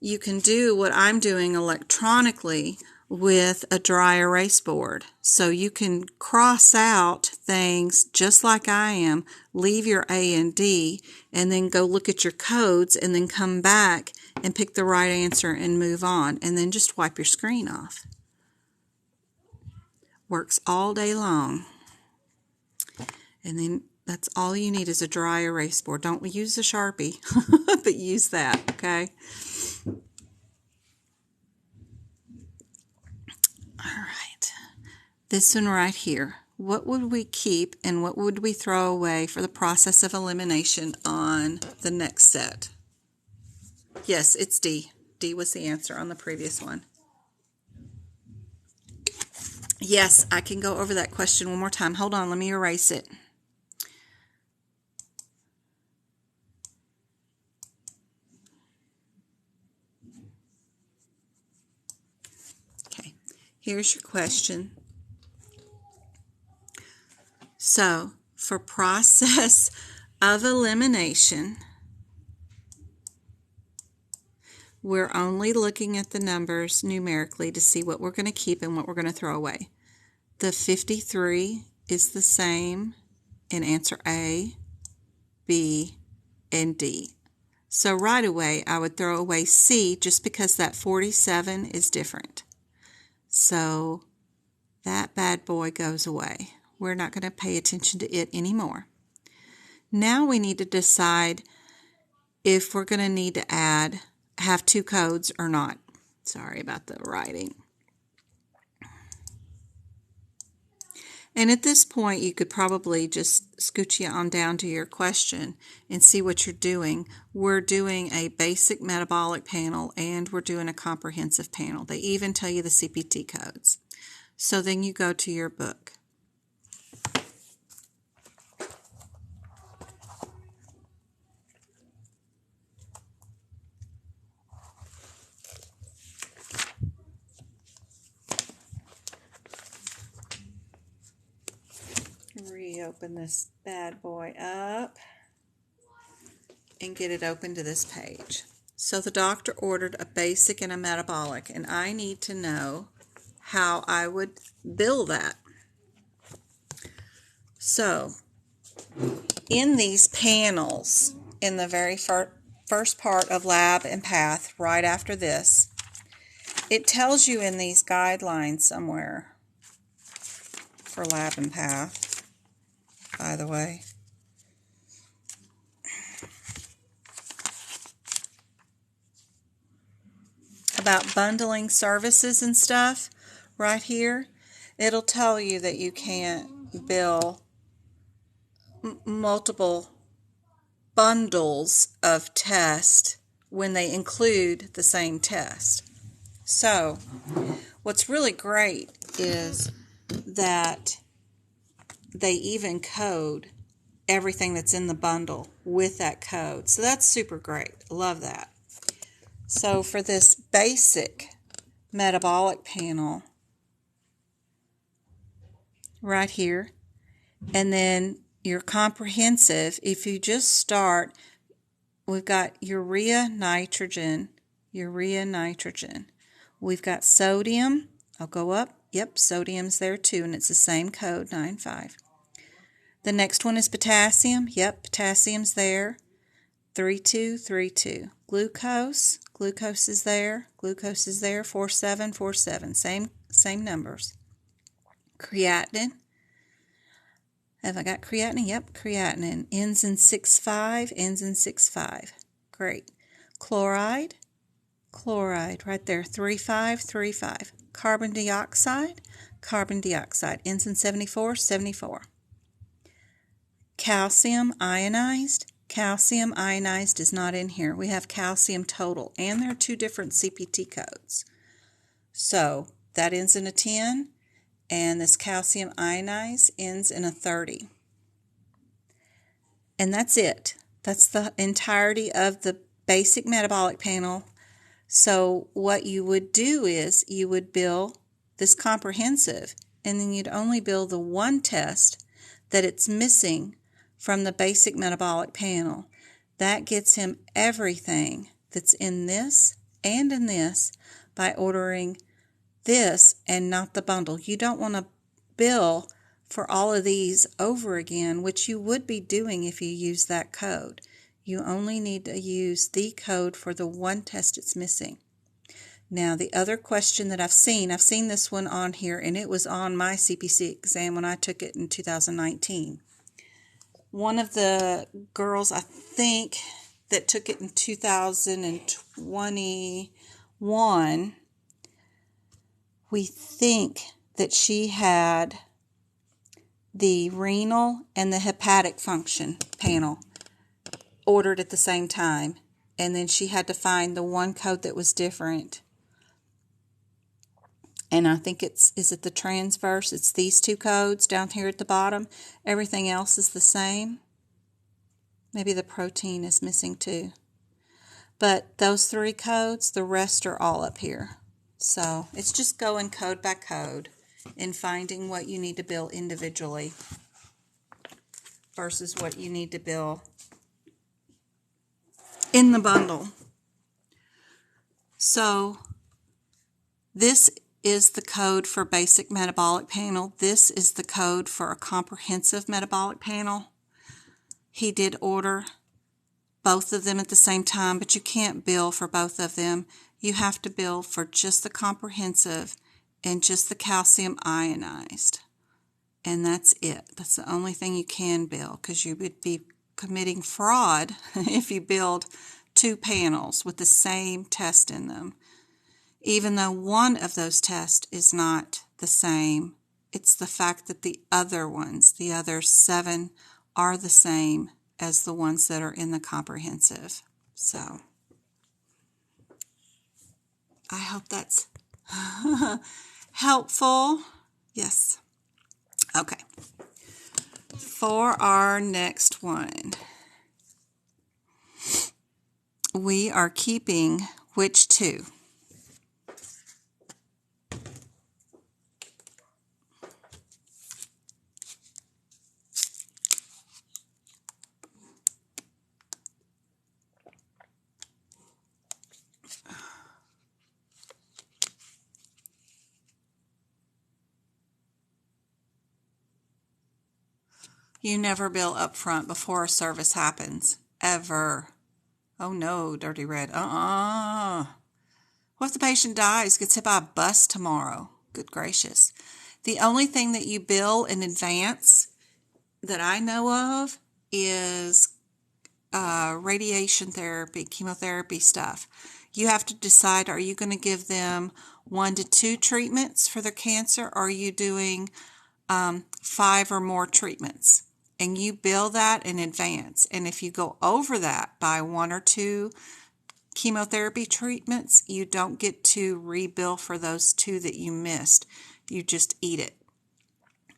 you can do what I'm doing electronically with a dry erase board. So you can cross out things just like I am, leave your A and D, and then go look at your codes, and then come back and pick the right answer and move on, and then just wipe your screen off. Works all day long. And then that's all you need is a dry erase board. Don't use a Sharpie, but use that, okay? All right. This one right here. What would we keep and what would we throw away for the process of elimination on the next set? Yes, it's D. D was the answer on the previous one. Yes, I can go over that question one more time. Hold on, let me erase it. Okay, here's your question. So, for process of elimination, we're only looking at the numbers numerically to see what we're going to keep and what we're going to throw away. The 53 is the same in answer A, B, and D. So right away I would throw away C, just because that 47 is different. So that bad boy goes away. We're not going to pay attention to it anymore. Now we need to decide if we're going to need to have two codes or not. Sorry about the writing. And at this point, you could probably just scooch you on down to your question and see what you're doing. We're doing a basic metabolic panel and we're doing a comprehensive panel. They even tell you the CPT codes. So then you go to your book. Reopen this bad boy up and get it open to this page. So the doctor ordered a basic and a metabolic, and I need to know how I would bill that. So in these panels, in the very first part of lab and path, right after this, it tells you in these guidelines somewhere for lab and path, by the way. About bundling services and stuff, right here, it'll tell you that you can't bill multiple bundles of tests when they include the same test. So, what's really great is that they even code everything that's in the bundle with that code. So that's super great. Love that. So for this basic metabolic panel, right here, and then your comprehensive, if you just start, we've got urea, nitrogen. We've got sodium. I'll go up. Yep, sodium's there too, and it's the same code, 95. The next one is potassium. Yep, potassium's there. 3232. Glucose is there. 4747. Same numbers. Creatinine. Have I got creatinine? Yep, creatinine. Ends in 65. Great. Chloride right there. 3535. Carbon dioxide. Ends in 74. Calcium ionized is not in here. We have calcium total, and there are two different CPT codes. So that ends in a 10, and this calcium ionized ends in a 30. And that's it. That's the entirety of the basic metabolic panel. So what you would do is you would bill this comprehensive, and then you'd only bill the one test that it's missing from the basic metabolic panel. That gets him everything that's in this and in this by ordering this and not the bundle. You don't want to bill for all of these over again, which you would be doing if you use that code. You only need to use the code for the one test it's missing. Now, the other question that I've seen this one on here, and it was on my CPC exam when I took it in 2019. One of the girls, I think, that took it in 2021, we think that she had the renal and the hepatic function panel ordered at the same time, and then she had to find the one code that was different. And I think is it the transverse? It's these two codes down here at the bottom. Everything else is the same. Maybe the protein is missing too. But those three codes, the rest are all up here. So it's just going code by code and finding what you need to bill individually versus what you need to bill in the bundle. So this is the code for basic metabolic panel. This is the code for a comprehensive metabolic panel. He did order both of them at the same time, but you can't bill for both of them. You have to bill for just the comprehensive and just the calcium ionized. And that's it. That's the only thing you can bill, because you would be committing fraud if you billed two panels with the same test in them, even though one of those tests is not the same It's the fact that the other ones, the other 7, are the same as the ones that are in the comprehensive. So I hope that's helpful. Yes. Okay. For our next one, we are keeping which 2? You never bill up front before a service happens. Ever. Oh no, Dirty Red. What if the patient dies, gets hit by a bus tomorrow? Good gracious. The only thing that you bill in advance that I know of is radiation therapy, chemotherapy stuff. You have to decide, are you going to give them 1 to 2 treatments for their cancer, or are you doing 5 or more treatments? And you bill that in advance. And if you go over that by 1 or 2 chemotherapy treatments, you don't get to rebill for those 2 that you missed. You just eat it.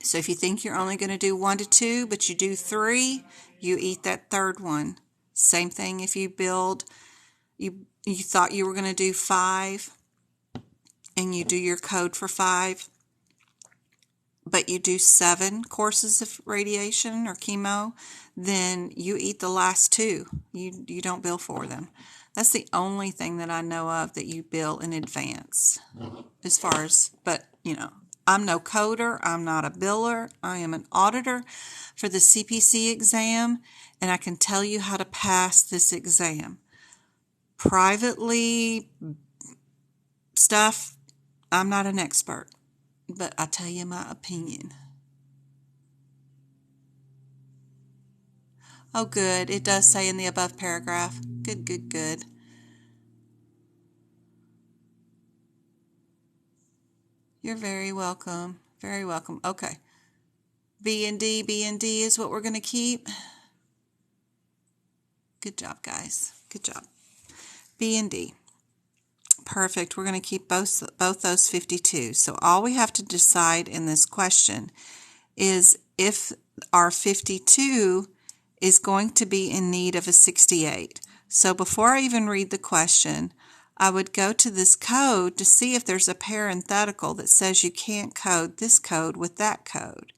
So if you think you're only going to do 1 to 2, but you do 3, you eat that 3rd one. Same thing if you billed, you thought you were going to do 5, and you do your code for 5, but you do 7 courses of radiation or chemo, then you eat the last 2. You don't bill for them. That's the only thing that I know of that you bill in advance. As far as, but I'm no coder, I'm not a biller, I am an auditor for the CPC exam, and I can tell you how to pass this exam. Privately stuff, I'm not an expert, but I'll tell you my opinion. Oh, good. It does say in the above paragraph. Good, good, good. You're very welcome. Very welcome. Okay. B and D is what we're going to keep. Good job, guys. Good job. B and D. Perfect. We're going to keep both those 52. So all we have to decide in this question is if our 52 is going to be in need of a 68. So before I even read the question, I would go to this code to see if there's a parenthetical that says you can't code this code with that code.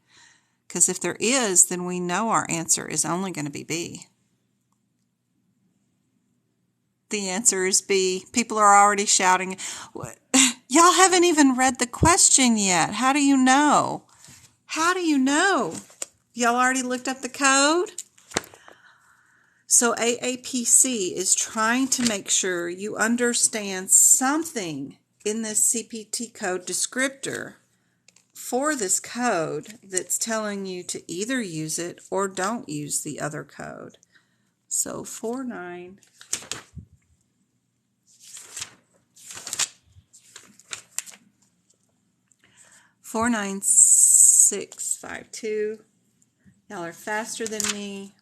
Because if there is, then we know our answer is only going to be B. The answer is B. People are already shouting. Y'all haven't even read the question yet. How do you know? How do you know? Y'all already looked up the code? So AAPC is trying to make sure you understand something in this CPT code descriptor for this code that's telling you to either use it or don't use the other code. So 49652. Y'all are faster than me.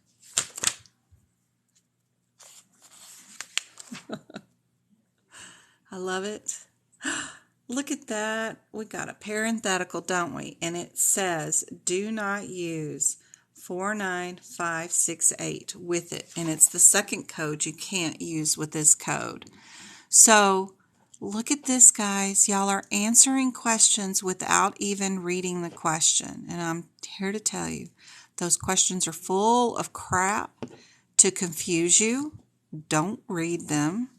I love it. Look at that. We got a parenthetical, don't we? And it says, do not use 49568 with it. And it's the second code you can't use with this code. So look at this, guys. Y'all are answering questions without even reading the question. And I'm here to tell you, those questions are full of crap to confuse you. Don't read them.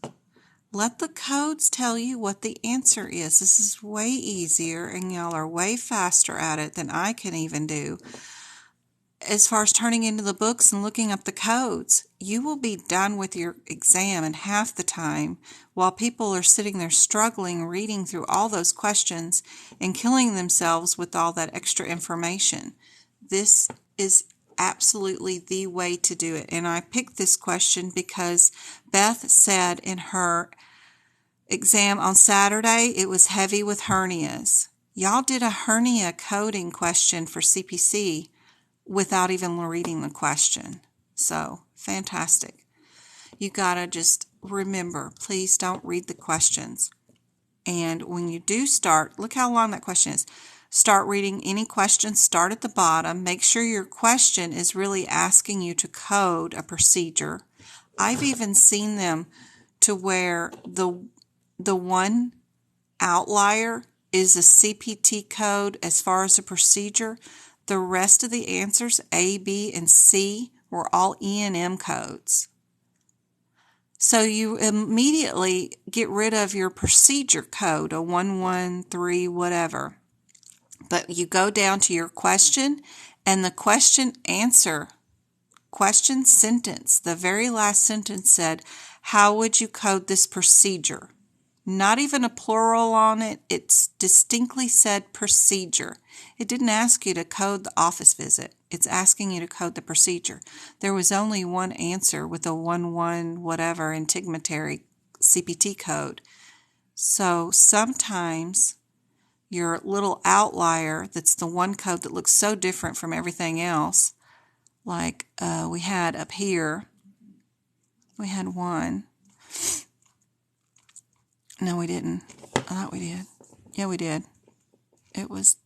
Let the codes tell you what the answer is. This is way easier, and y'all are way faster at it than I can even do. As far as turning into the books and looking up the codes, you will be done with your exam in half the time while people are sitting there struggling, reading through all those questions and killing themselves with all that extra information. This is absolutely the way to do it. And I picked this question because Beth said in her exam on Saturday it was heavy with hernias. Y'all did a hernia coding question for CPC without even reading the question. So, fantastic. You gotta just remember, please don't read the questions. And when you do start, look how long that question is. Start reading any questions, start at the bottom. Make sure your question is really asking you to code a procedure. I've even seen them to where the one outlier is a CPT code as far as a procedure. The rest of the answers, A, B, and C, were all E&M codes. So you immediately get rid of your procedure code, a 113 whatever. But you go down to your question, and the question sentence, the very last sentence said, how would you code this procedure? Not even a plural on it. It distinctly said procedure. It didn't ask you to code the office visit. It's asking you to code the procedure. There was only one answer with a 11 whatever integumentary CPT code. So sometimes your little outlier, that's the one code that looks so different from everything else, like we had up here, we had one. No, we didn't. I thought we did. Yeah, we did. It was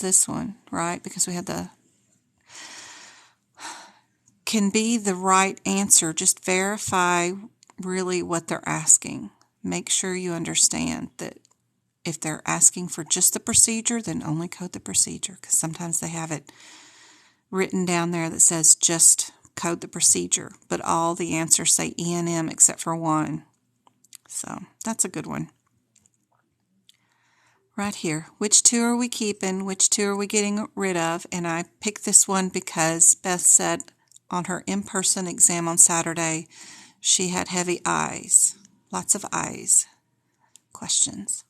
this one, right? Because we had can be the right answer. Just verify really what they're asking. Make sure you understand that if they're asking for just the procedure, then only code the procedure, because sometimes they have it written down there that says just code the procedure, but all the answers say E&M except for one. So that's a good one. Right here, which two are we keeping? Which two are we getting rid of? And I picked this one because Beth said on her in-person exam on Saturday, she had heavy eyes, lots of eyes questions.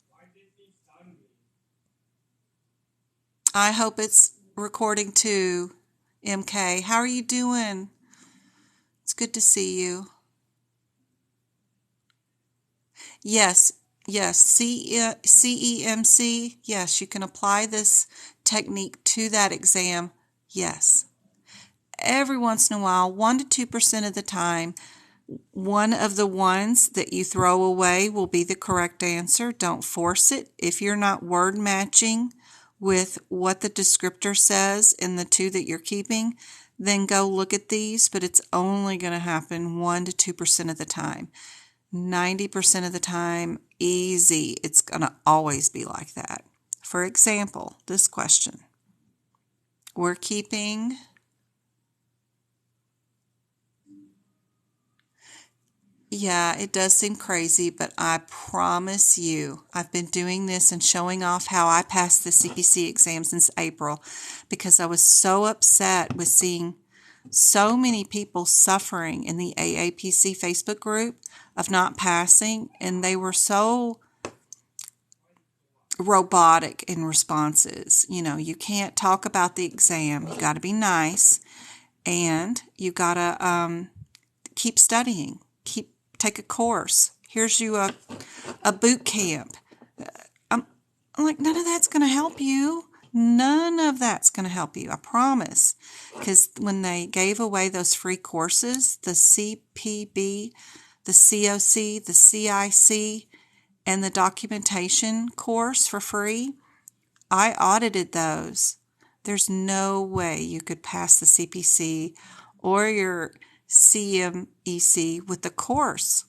I hope it's recording too, MK. How are you doing? It's good to see you. Yes, CEMC, yes, you can apply this technique to that exam, yes. Every once in a while, 1 to 2% of the time, one of the ones that you throw away will be the correct answer. Don't force it. If you're not word matching with what the descriptor says in the two that you're keeping, then go look at these, but it's only going to happen 1 to 2% of the time. 90% of the time, easy. It's going to always be like that. For example, this question. We're keeping Yeah, it does seem crazy, but I promise you, I've been doing this and showing off how I passed the CPC exam since April because I was so upset with seeing so many people suffering in the AAPC Facebook group of not passing, and they were so robotic in responses. You know, you can't talk about the exam. You got to be nice, and you got to keep studying. Take a course. Here's you a boot camp. I'm like, none of that's going to help you. None of that's going to help you, I promise. Because when they gave away those free courses, the CPB, the COC, the CIC, and the documentation course for free, I audited those. There's no way you could pass the CPC or your CMEC with the course.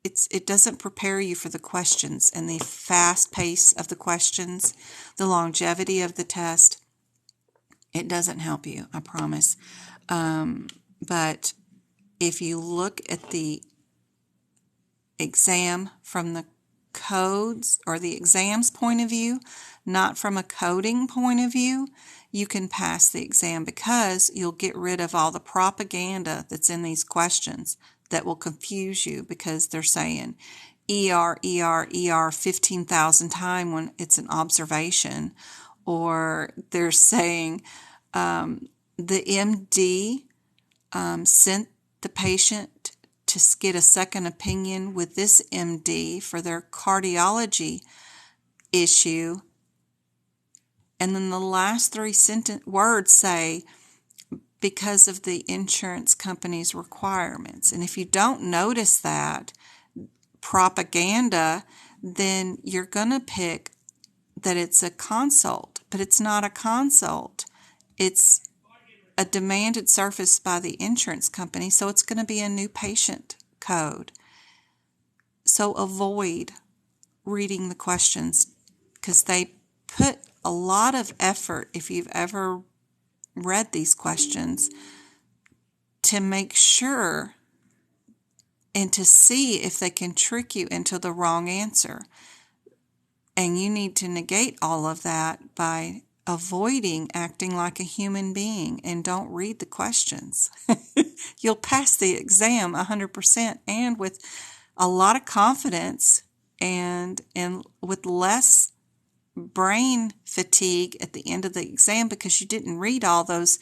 It doesn't prepare you for the questions and the fast pace of the questions, the longevity of the test. It doesn't help you, I promise. But if you look at the exam from the codes or the exam's point of view, not from a coding point of view, you can pass the exam because you'll get rid of all the propaganda that's in these questions that will confuse you because they're saying ER, 15,000 times when it's an observation, or they're saying the MD sent the patient to get a second opinion with this MD for their cardiology issue. And then the last three words say, because of the insurance company's requirements. And if you don't notice that propaganda, then you're going to pick that it's a consult, but it's not a consult. It's a demanded service by the insurance company, so it's going to be a new patient code. So avoid reading the questions because they put a lot of effort, if you've ever read these questions, to make sure and to see if they can trick you into the wrong answer. And you need to negate all of that by avoiding acting like a human being and don't read the questions. You'll pass the exam 100% and with a lot of confidence and with less brain fatigue at the end of the exam because you didn't read all those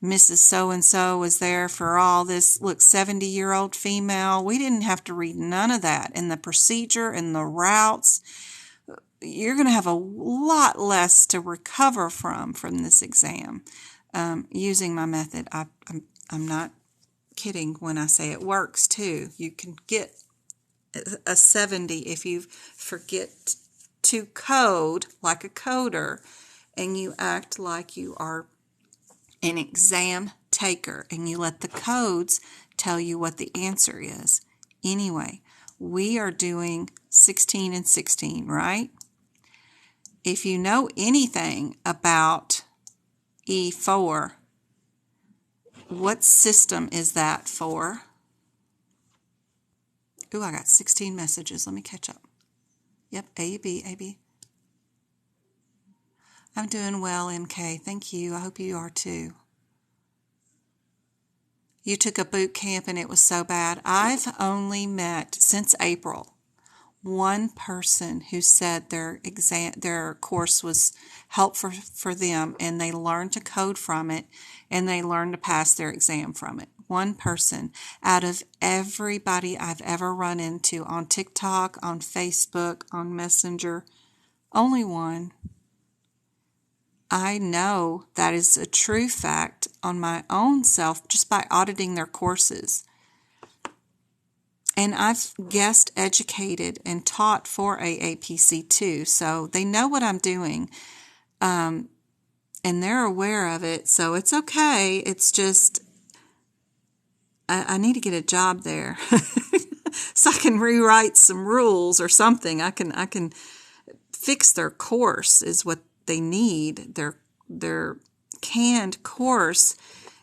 Mrs. So-and-so was there for all this, look, 70-year-old female. We didn't have to read none of that. And the procedure and the routes, you're going to have a lot less to recover from this exam using my method. I'm not kidding when I say it works too. You can get a 70 if you forget to code like a coder and you act like you are an exam taker and you let the codes tell you what the answer is. Anyway, we are doing 16 and 16, right? If you know anything about E4, what system is that for? Ooh, I got 16 messages. Let me catch up. Yep, A, B. I'm doing well, MK. Thank you. I hope you are too. You took a boot camp and it was so bad. I've only met, since April, one person who said their course was helpful for them and they learned to code from it and they learned to pass their exam from it. One person out of everybody I've ever run into on TikTok, on Facebook, on Messenger, only one. I know that is a true fact on my own self just by auditing their courses. And I've guest educated and taught for AAPC too, so they know what I'm doing, and they're aware of it, so it's okay. It's just I need to get a job there so I can rewrite some rules or something. I can fix their course is what they need. Their canned course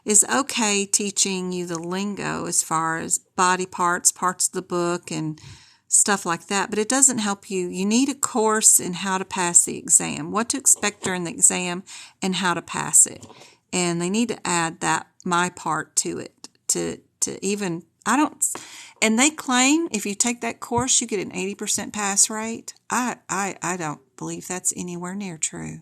is okay teaching you the lingo as far as body parts of the book and stuff like that, but it doesn't help you. You need a course in how to pass the exam, what to expect during the exam, and how to pass it. And they need to add that my part to it to even, and they claim if you take that course you get an 80% pass rate. I don't believe that's anywhere near true.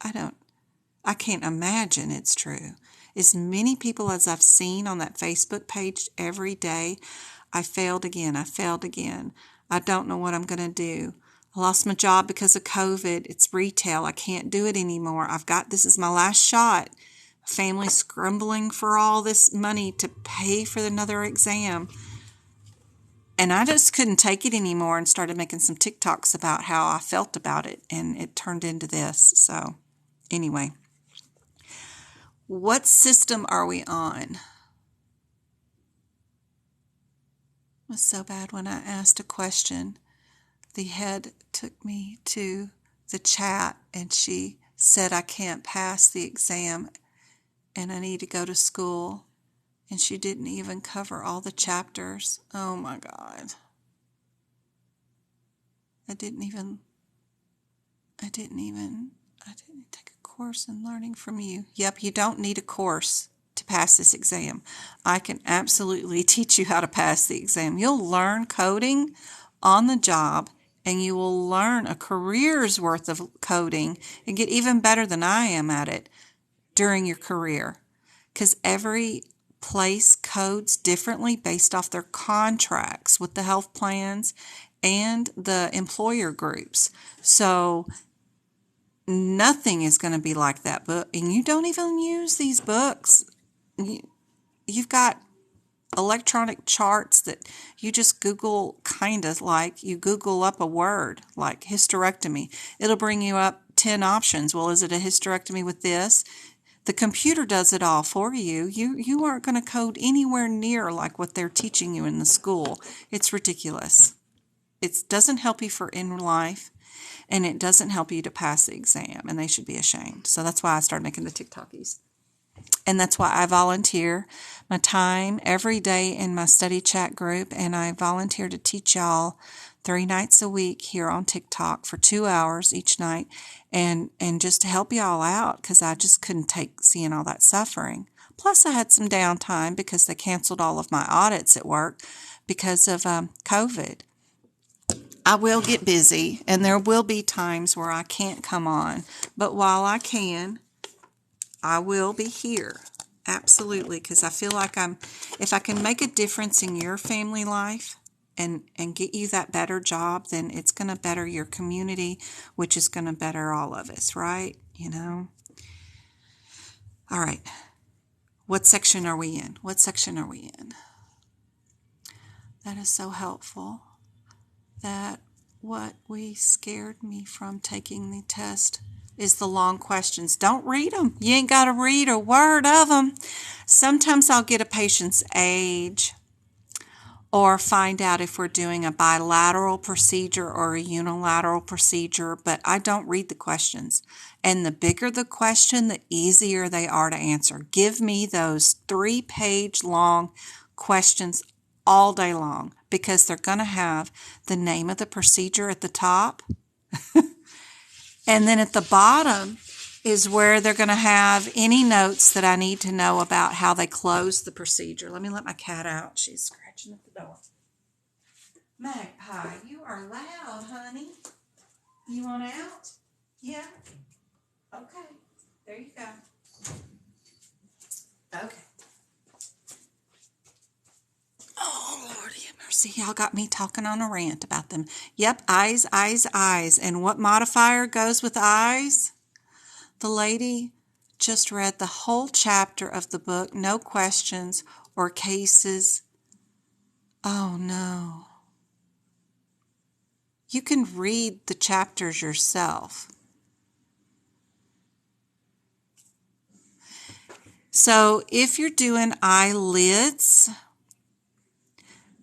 I can't imagine it's true. As many people as I've seen on that Facebook page every day, I failed again. I don't know what I'm going to do. I lost my job because of COVID. It's retail. I can't do it anymore. This is my last shot. Family scrambling for all this money to pay for another exam. And I just couldn't take it anymore and started making some TikToks about how I felt about it. And it turned into this. So anyway, what system are we on? It was so bad when I asked a question. The head took me to the chat and she said I can't pass the exam and I need to go to school. And she didn't even cover all the chapters. Oh my God. I didn't take a course in learning from you. Yep, you don't need a course to pass this exam. I can absolutely teach you how to pass the exam. You'll learn coding on the job and you will learn a career's worth of coding and get even better than I am at it during your career. Because every place codes differently based off their contracts with the health plans and the employer groups. So nothing is going to be like that book. And you don't even use these books. You've got electronic charts that you just Google, kind of like you Google up a word like hysterectomy. It'll bring you up 10 options. Well, is it a hysterectomy with this? The computer does it all for you. You aren't going to code anywhere near like what they're teaching you in the school. It's ridiculous. It doesn't help you for in life, and it doesn't help you to pass the exam, and they should be ashamed. So that's why I started making the TikTokies. And that's why I volunteer my time every day in my study chat group, and I volunteer to teach y'all 3 nights a week here on TikTok for 2 hours each night, and just to help y'all out because I just couldn't take seeing all that suffering. Plus, I had some downtime because they canceled all of my audits at work because of COVID. I will get busy, and there will be times where I can't come on, but while I can, I will be here. Absolutely, because I feel like if I can make a difference in your family life and get you that better job, then it's going to better your community, which is going to better all of us, right? You know? All right. What section are we in? What section are we in? That is so helpful. That what scared me from taking the test is the long questions. Don't read them. You ain't got to read a word of them. Sometimes I'll get a patient's age or find out if we're doing a bilateral procedure or a unilateral procedure, but I don't read the questions. And the bigger the question, the easier they are to answer. Give me those 3-page long questions all day long because they're going to have the name of the procedure at the top. And then at the bottom is where they're going to have any notes that I need to know about how they close the procedure. Let me let my cat out. She's scratching at the door. Magpie, you are loud, honey. You want out? Yeah? Okay. There you go. Okay. Oh, Lordy have mercy. Y'all got me talking on a rant about them. Yep, eyes, eyes, eyes. And what modifier goes with eyes? The lady just read the whole chapter of the book, no questions or cases. Oh, no. You can read the chapters yourself. So if you're doing eyelids,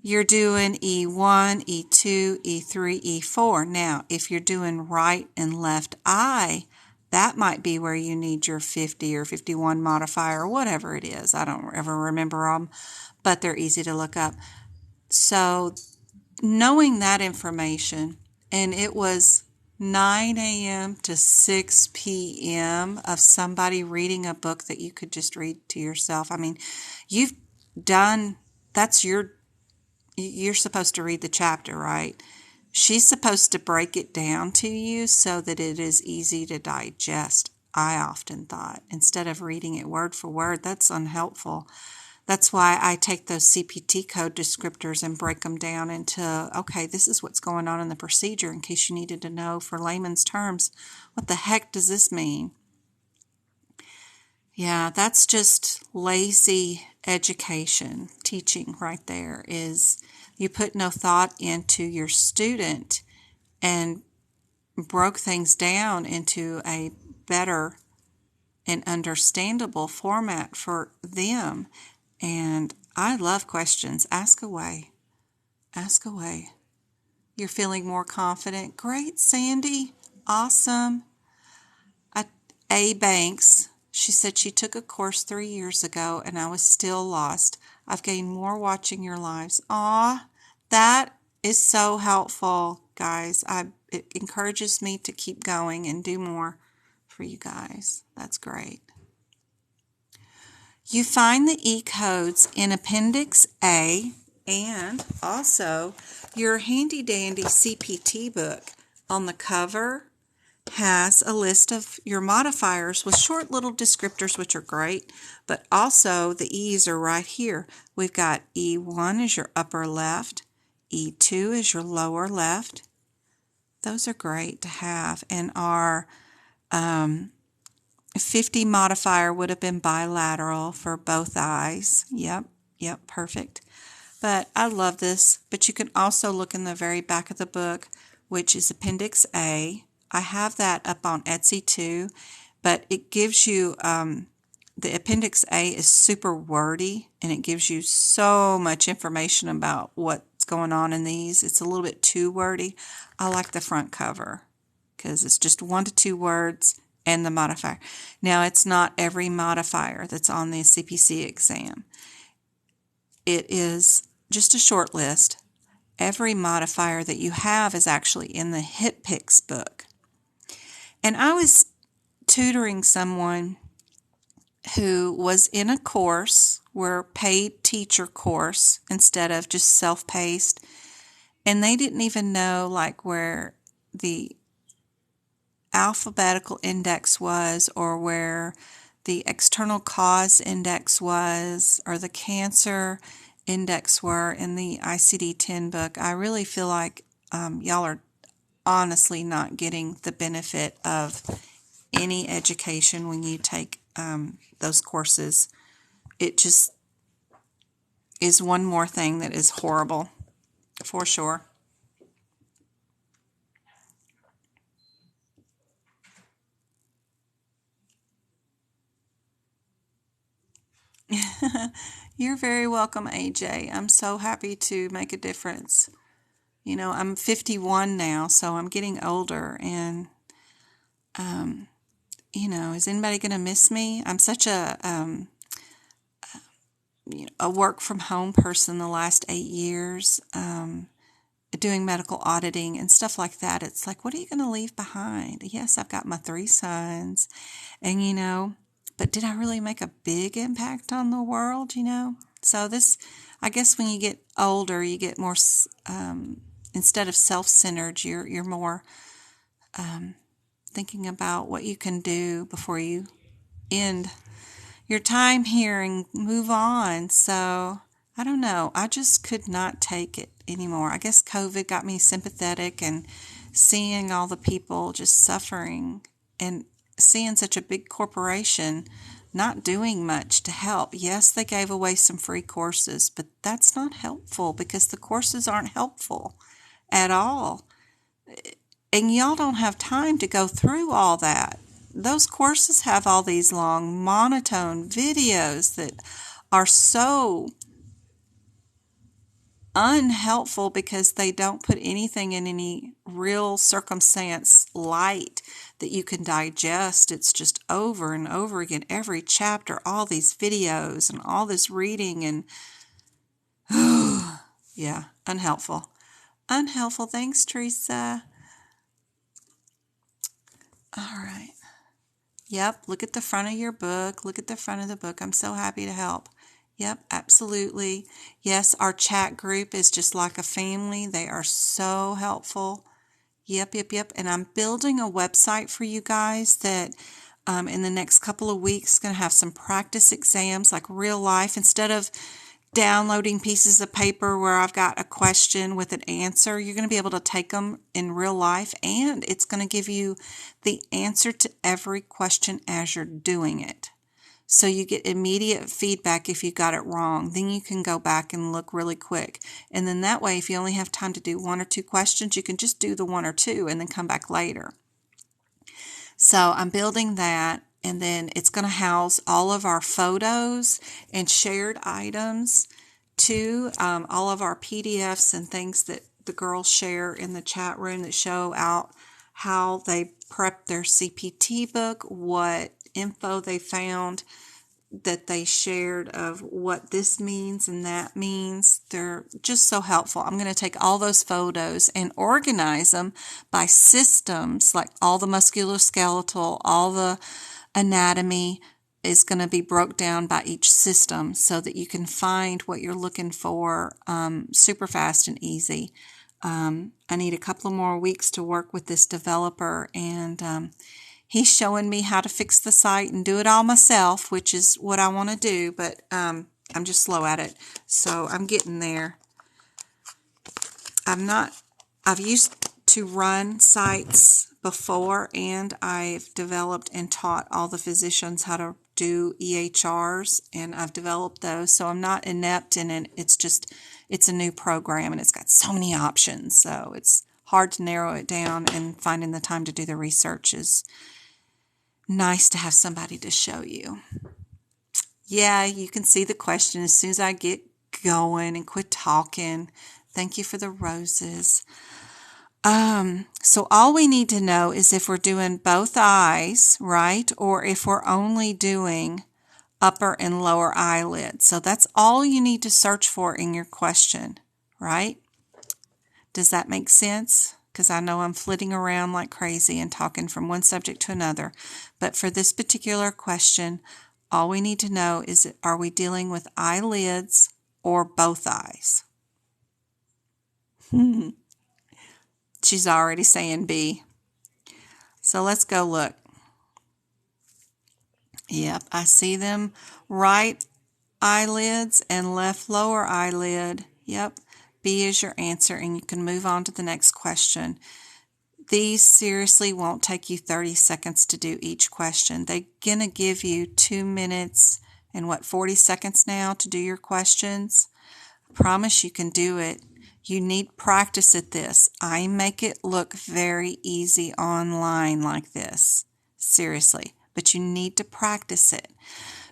you're doing E1, E2, E3, E4. Now, if you're doing right and left eye, that might be where you need your 50 or 51 modifier or whatever it is. I don't ever remember them, but they're easy to look up. So knowing that information, and it was 9 a.m. to 6 p.m. of somebody reading a book that you could just read to yourself. I mean, you're supposed to read the chapter, right? She's supposed to break it down to you so that it is easy to digest, I often thought. Instead of reading it word for word, that's unhelpful. That's why I take those CPT code descriptors and break them down into, okay, this is what's going on in the procedure in case you needed to know for layman's terms, what the heck does this mean? Yeah, that's just lazy education, teaching right there is you put no thought into your student and broke things down into a better and understandable format for them. And I love questions. Ask away. Ask away. You're feeling more confident. Great, Sandy. Awesome. A. Banks, she said she took a course 3 years ago and I was still lost. I've gained more watching your lives. Aw, that is so helpful, guys. It encourages me to keep going and do more for you guys. That's great. You find the E-codes in Appendix A and also your handy-dandy CPT book. On the cover, has a list of your modifiers with short little descriptors, which are great, but also the E's are right here. We've got E1 is your upper left, E2 is your lower left. Those are great to have, and our 50 modifier would have been bilateral for both eyes. Yep, perfect. But I love this, but you can also look in the very back of the book, which is Appendix A. I have that up on Etsy too, but it gives you, the Appendix A is super wordy, and it gives you so much information about what's going on in these. It's a little bit too wordy. I like the front cover because it's just 1 to 2 words and the modifier. Now, it's not every modifier that's on the CPC exam. It is just a short list. Every modifier that you have is actually in the HipPix book. And I was tutoring someone who was in a course, were paid teacher course instead of just self-paced, and they didn't even know like where the alphabetical index was, or where the external cause index was, or the cancer index were in the ICD-10 book. I really feel like y'all are honestly not getting the benefit of any education when you take those courses. It just is one more thing that is horrible, for sure. You're very welcome, AJ. I'm so happy to make a difference. You know, I'm 51 now, so I'm getting older, and you know, is anybody going to miss me? I'm such a work from home person the last 8 years, doing medical auditing and stuff like that. It's like, what are you going to leave behind? Yes, I've got my 3 sons, and you know, but did I really make a big impact on the world, you know? So this, I guess when you get older, you get more, instead of self-centered, you're more thinking about what you can do before you end your time here and move on. So I don't know. I just could not take it anymore. I guess COVID got me sympathetic, and seeing all the people just suffering, and seeing such a big corporation not doing much to help. Yes, they gave away some free courses, but that's not helpful because the courses aren't helpful at all. And y'all don't have time to go through all that. Those courses have all these long monotone videos that are so unhelpful because they don't put anything in any real circumstance light that you can digest. It's just over and over again, every chapter, all these videos and all this reading, and yeah, unhelpful. Unhelpful. Thanks, Teresa. All right. Yep, look at the front of your book. Look at the front of the book. I'm so happy to help. Yep, absolutely. Yes, our chat group is just like a family. They are so helpful. Yep. And I'm building a website for you guys that in the next couple of weeks is going to have some practice exams, like real life. Instead of downloading pieces of paper where I've got a question with an answer, you're going to be able to take them in real life, and it's going to give you the answer to every question as you're doing it. So you get immediate feedback if you got it wrong. Then you can go back and look really quick. And then that way, if you only have time to do 1 or 2 questions, you can just do the 1 or 2 and then come back later. So I'm building that, and then it's going to house all of our photos and shared items too, all of our PDFs and things that the girls share in the chat room that show out how they prep their CPT book, what info they found that they shared of what this means and that means. They're just so helpful. I'm going to take all those photos and organize them by systems, like all the musculoskeletal, all the anatomy is going to be broke down by each system so that you can find what you're looking for super fast and easy. I need a couple of more weeks to work with this developer, and he's showing me how to fix the site and do it all myself, which is what I want to do, but I'm just slow at it, so I'm getting there. I've used to run sites before, and I've developed and taught all the physicians how to do EHRs, and I've developed those, so I'm not inept in it. It's a new program, and it's got so many options, so it's hard to narrow it down, and finding the time to do the research is nice to have somebody to show you. Yeah, you can see the question as soon as I get going and quit talking. Thank you for the roses. So all we need to know is if we're doing both eyes, right? Or if we're only doing upper and lower eyelid. So that's all you need to search for in your question, right? Does that make sense? Because I know I'm flitting around like crazy and talking from one subject to another. But for this particular question, all we need to know is, are we dealing with eyelids or both eyes? She's already saying B. So let's go look. Yep, I see them. Right eyelids and left lower eyelid. Yep, B is your answer, and you can move on to the next question. These seriously won't take you 30 seconds to do each question. They're going to give you 2 minutes and 40 seconds now to do your questions. I promise you can do it. You need practice at this. I make it look very easy online like this. Seriously. But you need to practice it,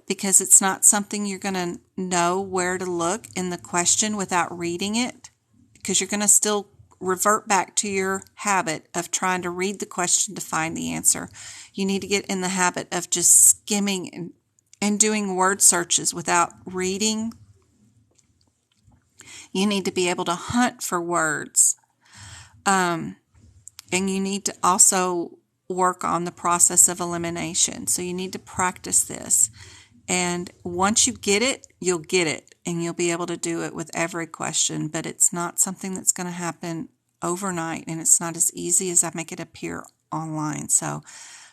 because it's not something you're going to know where to look in the question without reading it, because you're going to still revert back to your habit of trying to read the question to find the answer. You need to get in the habit of just skimming and doing word searches without reading. You need to be able to hunt for words. And you need to also work on the process of elimination. So you need to practice this. And once you get it, you'll get it. And you'll be able to do it with every question. But it's not something that's going to happen overnight. And it's not as easy as I make it appear online. So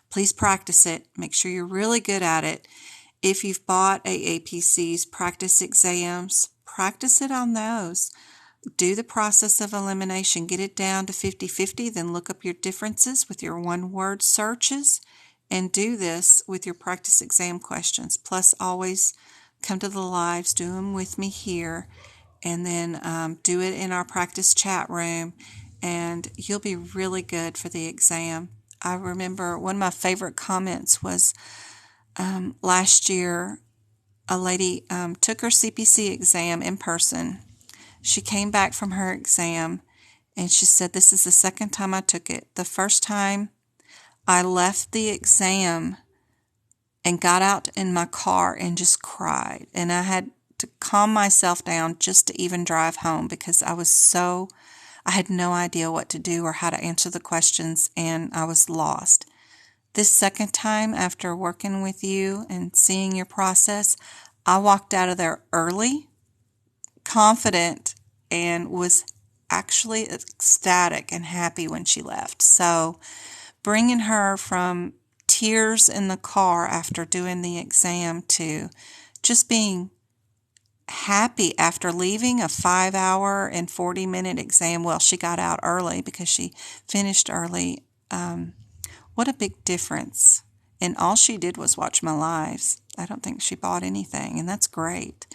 please practice it. Make sure you're really good at it. If you've bought AAPC's practice exams, practice it on those. Do the process of elimination. Get it down to 50-50, then look up your differences with your one-word searches, and do this with your practice exam questions. Plus, always come to the lives, do them with me here, and then do it in our practice chat room, and you'll be really good for the exam. I remember one of my favorite comments was last year, a lady took her CPC exam in person. She came back from her exam, and she said, "This is the second time I took it. The first time I left the exam and got out in my car and just cried. And I had to calm myself down just to even drive home, because I had no idea what to do or how to answer the questions, and I was lost. This second time, after working with you and seeing your process, I walked out of there early, confident, and was actually ecstatic and happy when she left." So bringing her from tears in the car after doing the exam to just being happy after leaving a 5-hour and 40-minute exam. Well, she got out early because she finished early. What a big difference. And all she did was watch my lives. I don't think she bought anything, and that's great.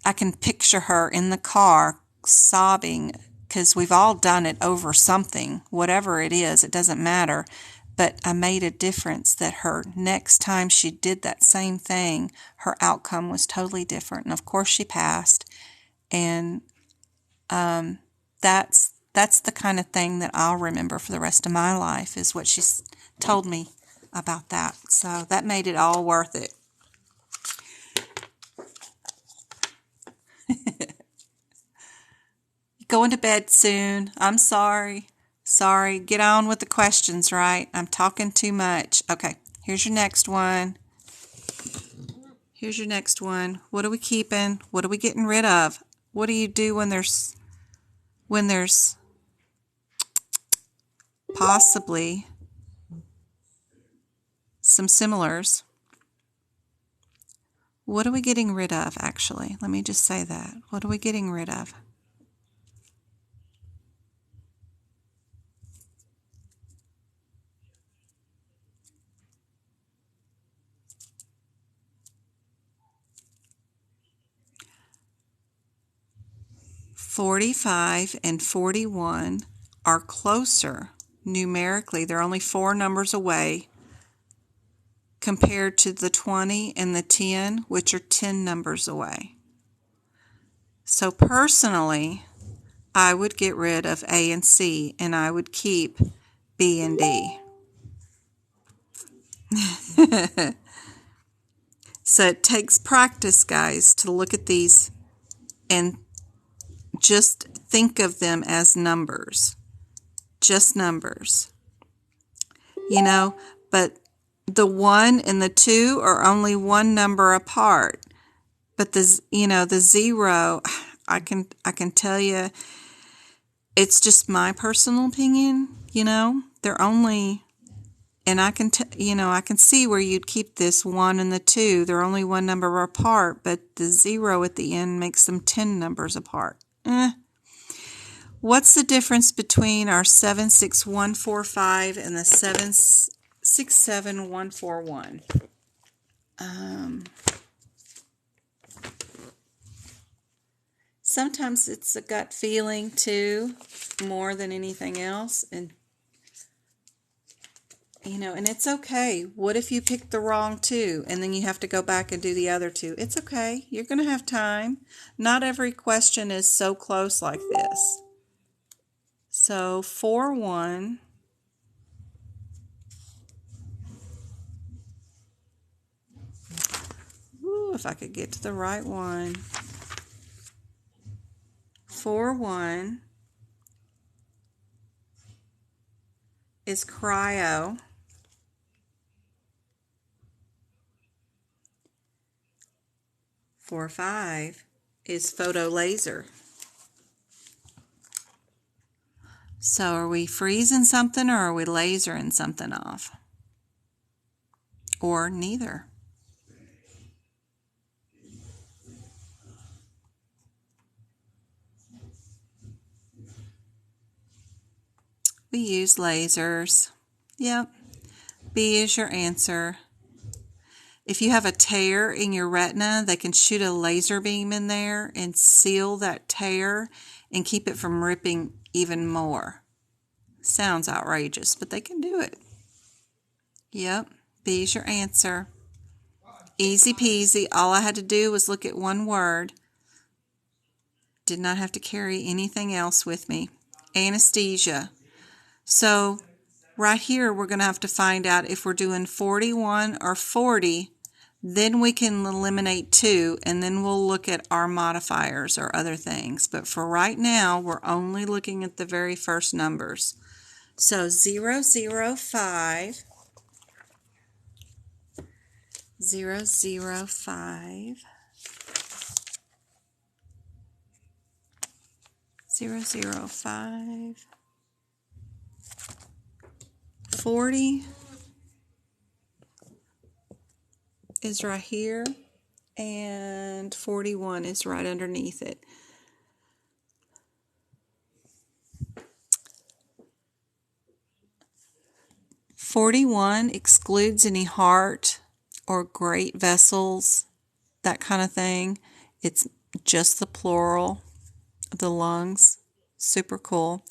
I can picture her in the car sobbing, because we've all done it over something, whatever it is, it doesn't matter. But I made a difference that her next time she did that same thing, her outcome was totally different. And of course she passed. And that's the kind of thing that I'll remember for the rest of my life, is what she told me about that. So that made it all worth it. Going to bed soon. I'm sorry. Sorry. Get on with the questions, right? I'm talking too much. Okay, here's your next one. What are we keeping? What are we getting rid of? What do you do when there's when there's possibly some similars, what are we getting rid of, actually? Let me just say that. What are we getting rid of? "45 and 41 are closer numerically. They're only 4 numbers away compared to the 20 and the 10, which are 10 numbers away." So personally, I would get rid of A and C, and I would keep B and D. So it takes practice, guys, to look at these and just think of them as numbers. Just numbers. You know, but the 1 and the 2 are only 1 number apart. But the 0, I can tell you, it's just my personal opinion, they're only, and I can see where you'd keep this 1 and the 2. They're only 1 number apart, but the 0 at the end makes them 10 numbers apart. What's the difference between our 76145 and the 767141? Sometimes it's a gut feeling too, more than anything else, and it's okay. What if you picked the wrong 2 and then you have to go back and do the other 2? It's okay. You're going to have time. Not every question is so close like this. So 41 if I could get to the right one. 41 is cryo. 45 is photo laser. So are we freezing something or are we lasering something off? Or neither? We use lasers. Yep. B is your answer. If you have a tear in your retina, they can shoot a laser beam in there and seal that tear and keep it from ripping even more. Sounds outrageous, but they can do it. Yep, B is your answer. Easy peasy. All I had to do was look at one word. Did not have to carry anything else with me. Anesthesia. So right here we're going to have to find out if we're doing 41 or 40. Then we can eliminate 2, and then we'll look at our modifiers or other things. But for right now, we're only looking at the very first numbers. So 005, 005, 005, 40 is right here, and 41 is right underneath it. "41 excludes any heart or great vessels, that kind of thing. It's just the plural, the lungs. Super cool.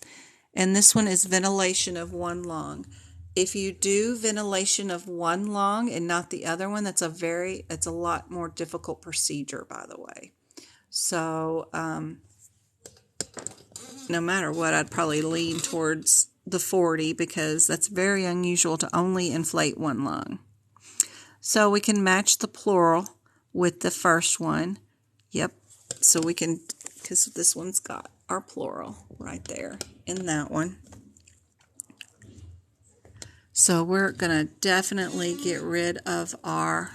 And this one is ventilation of one lung. If you do ventilation of one lung and not the other one, it's a lot more difficult procedure, by the way. So no matter what, I'd probably lean towards the 40 because that's very unusual to only inflate one lung. So we can match the plural with the first one. Yep. So we can, because this one's got our plural right there in that one. So we're going to definitely get rid of our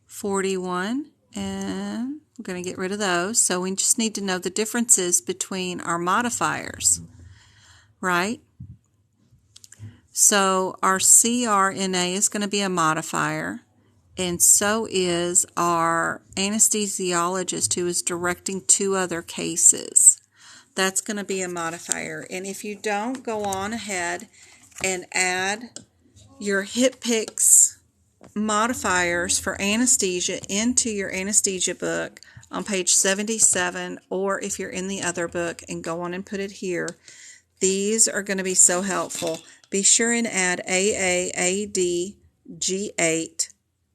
41 and We're going to get rid of those. So we just need to know the differences between our modifiers, right? So our CRNA is going to be a modifier, and so is our anesthesiologist who is directing 2 other cases. That's going to be a modifier. And if you don't, go on ahead and add your HitPix modifiers for anesthesia into your anesthesia book on page 77, or if you're in the other book, and go on and put it here. These are going to be so helpful. Be sure and add AA, AD, G8,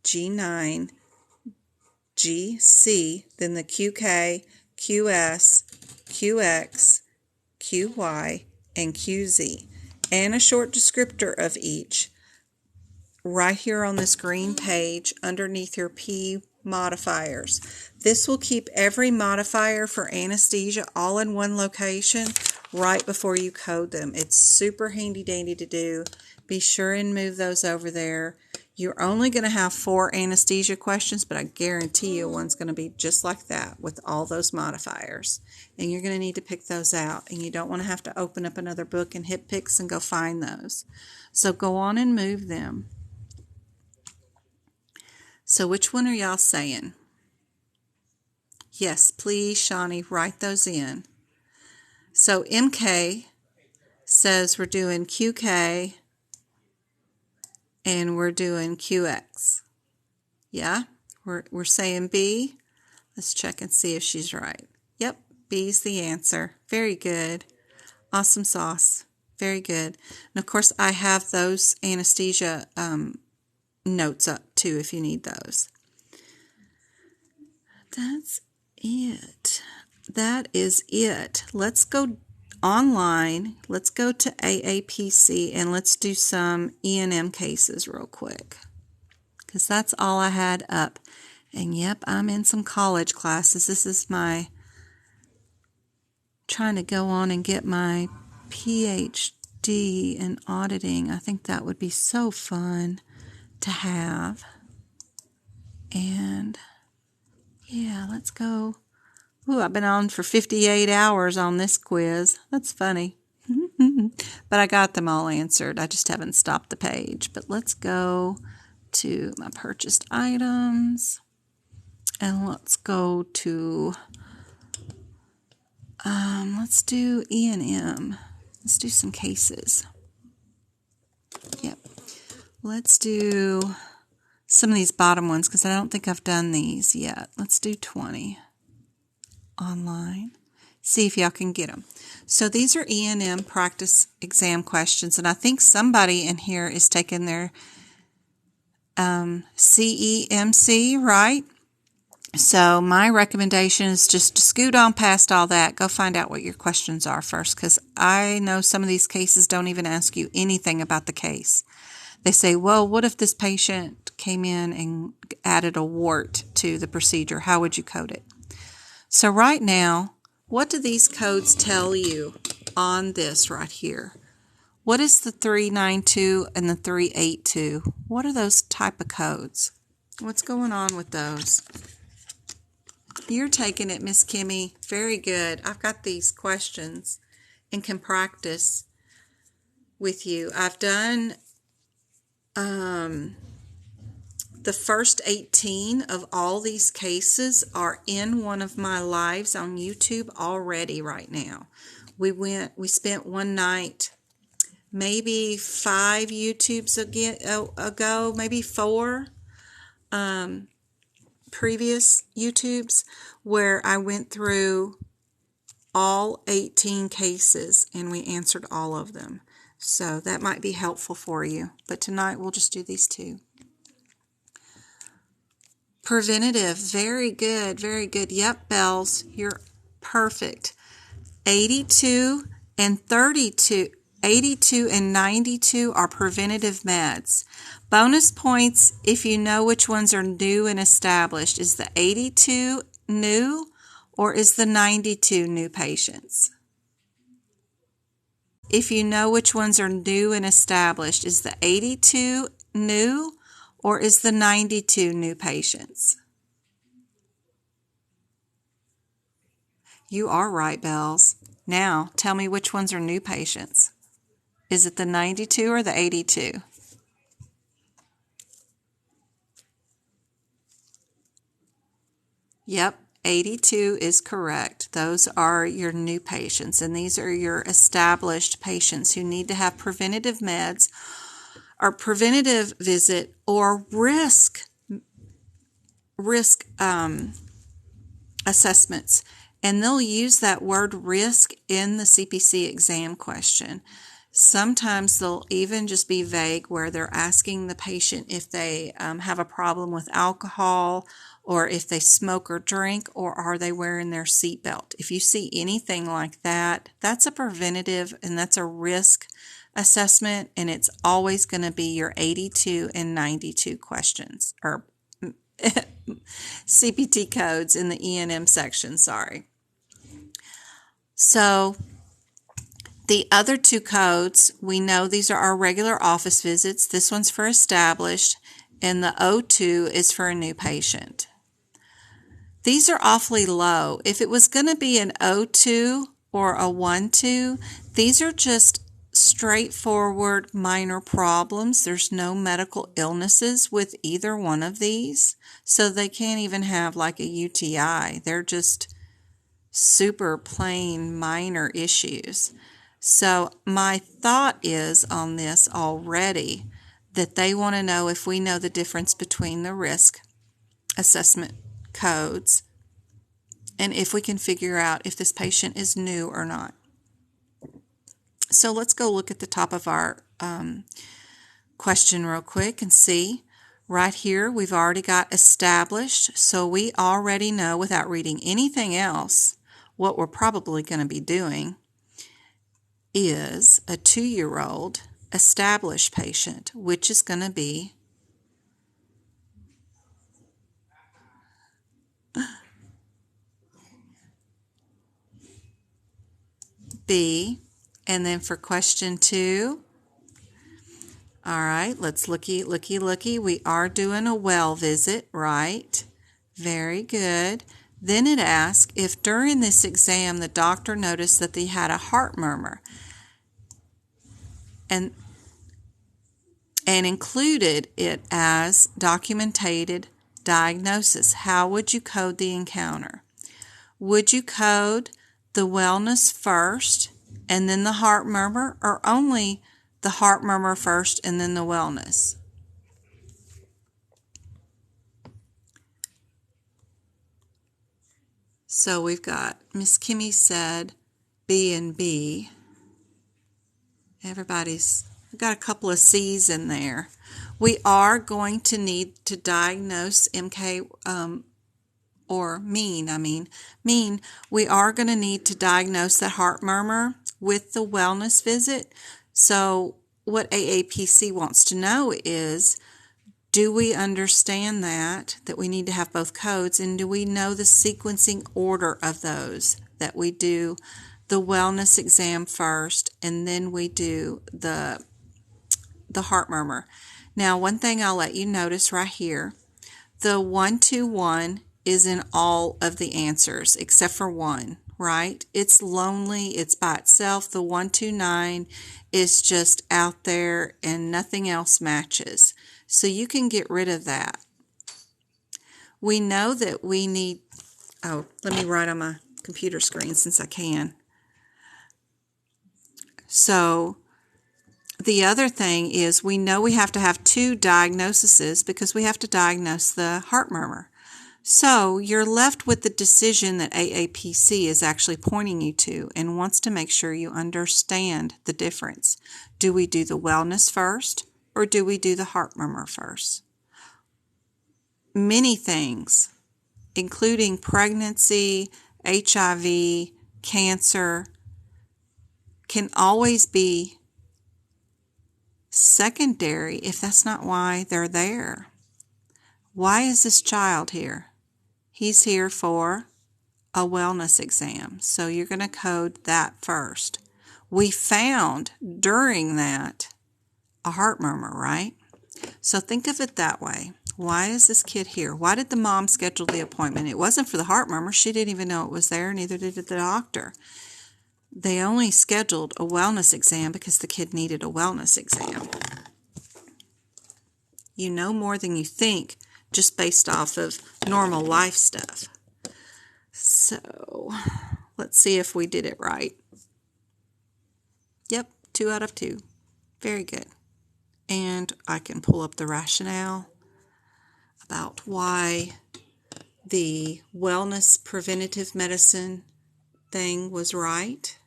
G9, GC, then the QK, QS, QX, QY, and QZ, and a short descriptor of each right here on this green page underneath your P modifiers. This will keep every modifier for anesthesia all in one location right before you code them. It's super handy dandy to do. Be sure and move those over there. You're only going to have 4 anesthesia questions, but I guarantee you one's going to be just like that with all those modifiers. And you're going to need to pick those out. And you don't want to have to open up another book and hit picks and go find those. So go on and move them. So which one are y'all saying? Yes, please, Shawnee, write those in. So MK says we're doing QK and we're doing QX. Yeah? We're saying B. Let's check and see if she's right. Yep, B's the answer. Very good. Awesome sauce. Very good. And of course, I have those anesthesia notes up too if you need those. That's it. That is it. Let's go online. Let's go to AAPC and let's do some E&M cases real quick, because that's all I had up. And yep, I'm in some college classes. This is my trying to go on and get my PhD in auditing. I think that would be so fun to have. And yeah, let's go. Ooh, I've been on for 58 hours on this quiz. That's funny. But I got them all answered. I just haven't stopped the page. But let's go to my purchased items. And let's go to, let's do E&M. Let's do some cases. Yep. Let's do some of these bottom ones because I don't think I've done these yet. Let's do 20 online. See if y'all can get them. So these are E&M practice exam questions, and I think somebody in here is taking their CEMC, right? So my recommendation is just to scoot on past all that. Go find out what your questions are first, because I know some of these cases don't even ask you anything about the case. They say, well, what if this patient came in and added a wart to the procedure? How would you code it? So right now, what do these codes tell you on this right here? What is the 392 and the 382? What are those type of codes? What's going on with those? You're taking it, Miss Kimmy. Very good. I've got these questions and can practice with you. I've done the first 18 of all these cases are in one of my lives on YouTube already right now. We spent one night, maybe 5 YouTubes ago, maybe 4 previous YouTubes, where I went through all 18 cases and we answered all of them. So that might be helpful for you. But tonight we'll just do these 2. Preventative, very good, very good. Yep, Bells, you're perfect. 82 and 32, 82 and 92 are preventative meds. Bonus points if you know which ones are new and established. Is the 82 new or is the 92 new patients? If you know which ones are new and established, is the 82 new or is the 92 new patients? You are right, Bells. Now, tell me which ones are new patients. Is it the 92 or the 82? Yep, 82 is correct. Those are your new patients, and these are your established patients who need to have preventative meds or preventative visit or risk assessments. And they'll use that word risk in the CPC exam question. Sometimes they'll even just be vague where they're asking the patient if they have a problem with alcohol or if they smoke or drink or are they wearing their seatbelt. If you see anything like that, that's a preventative and that's a risk assessment, and it's always going to be your 82 and 92 questions or CPT codes in the E&M section, sorry. So the other two codes, we know these are our regular office visits. This one's for established, and the O2 is for a new patient. These are awfully low. If it was going to be an O2 or a 1-2, these are just straightforward minor problems. There's no medical illnesses with either one of these, so they can't even have like a UTI. They're just super plain minor issues. So my thought is on this already that they want to know if we know the difference between the risk assessment codes and if we can figure out if this patient is new or not. So let's go look at the top of our question real quick and see. Right here, we've already got established, so we already know without reading anything else what we're probably going to be doing is a 2-year-old established patient, which is going to be B. And then for question 2, all right, let's looky. We are doing a well visit, right? Very good. Then it asks if during this exam the doctor noticed that they had a heart murmur and included it as documented diagnosis. How would you code the encounter? Would you code the wellness first and then the heart murmur, or only the heart murmur first and then the wellness? So we've got, Miss Kimmy said B and B. We've got a couple of C's in there. We are going to need to diagnose MK, or mean, we are going to need to diagnose that heart murmur with the wellness visit. So what AAPC wants to know is, do we understand that we need to have both codes, and do we know the sequencing order of those, that we do the wellness exam first and then we do the heart murmur. Now, one thing I'll let you notice right here, the 121 is in all of the answers except for one, right? It's lonely, it's by itself. The 129 is just out there and nothing else matches. So you can get rid of that. We know that we need, let me write on my computer screen since I can. So the other thing is we know we have to have 2 diagnoses because we have to diagnose the heart murmur. So you're left with the decision that AAPC is actually pointing you to and wants to make sure you understand the difference. Do we do the wellness first or do we do the heart murmur first? Many things, including pregnancy, HIV, cancer, can always be secondary if that's not why they're there. Why is this child here? He's here for a wellness exam, so you're going to code that first. We found during that a heart murmur, right? So think of it that way. Why is this kid here? Why did the mom schedule the appointment? It wasn't for the heart murmur. She didn't even know it was there, neither did the doctor. They only scheduled a wellness exam because the kid needed a wellness exam. You know more than you think just based off of normal life stuff. So, let's see if we did it right. Yep, 2 out of 2. Very good. And I can pull up the rationale about why the wellness preventative medicine thing was right.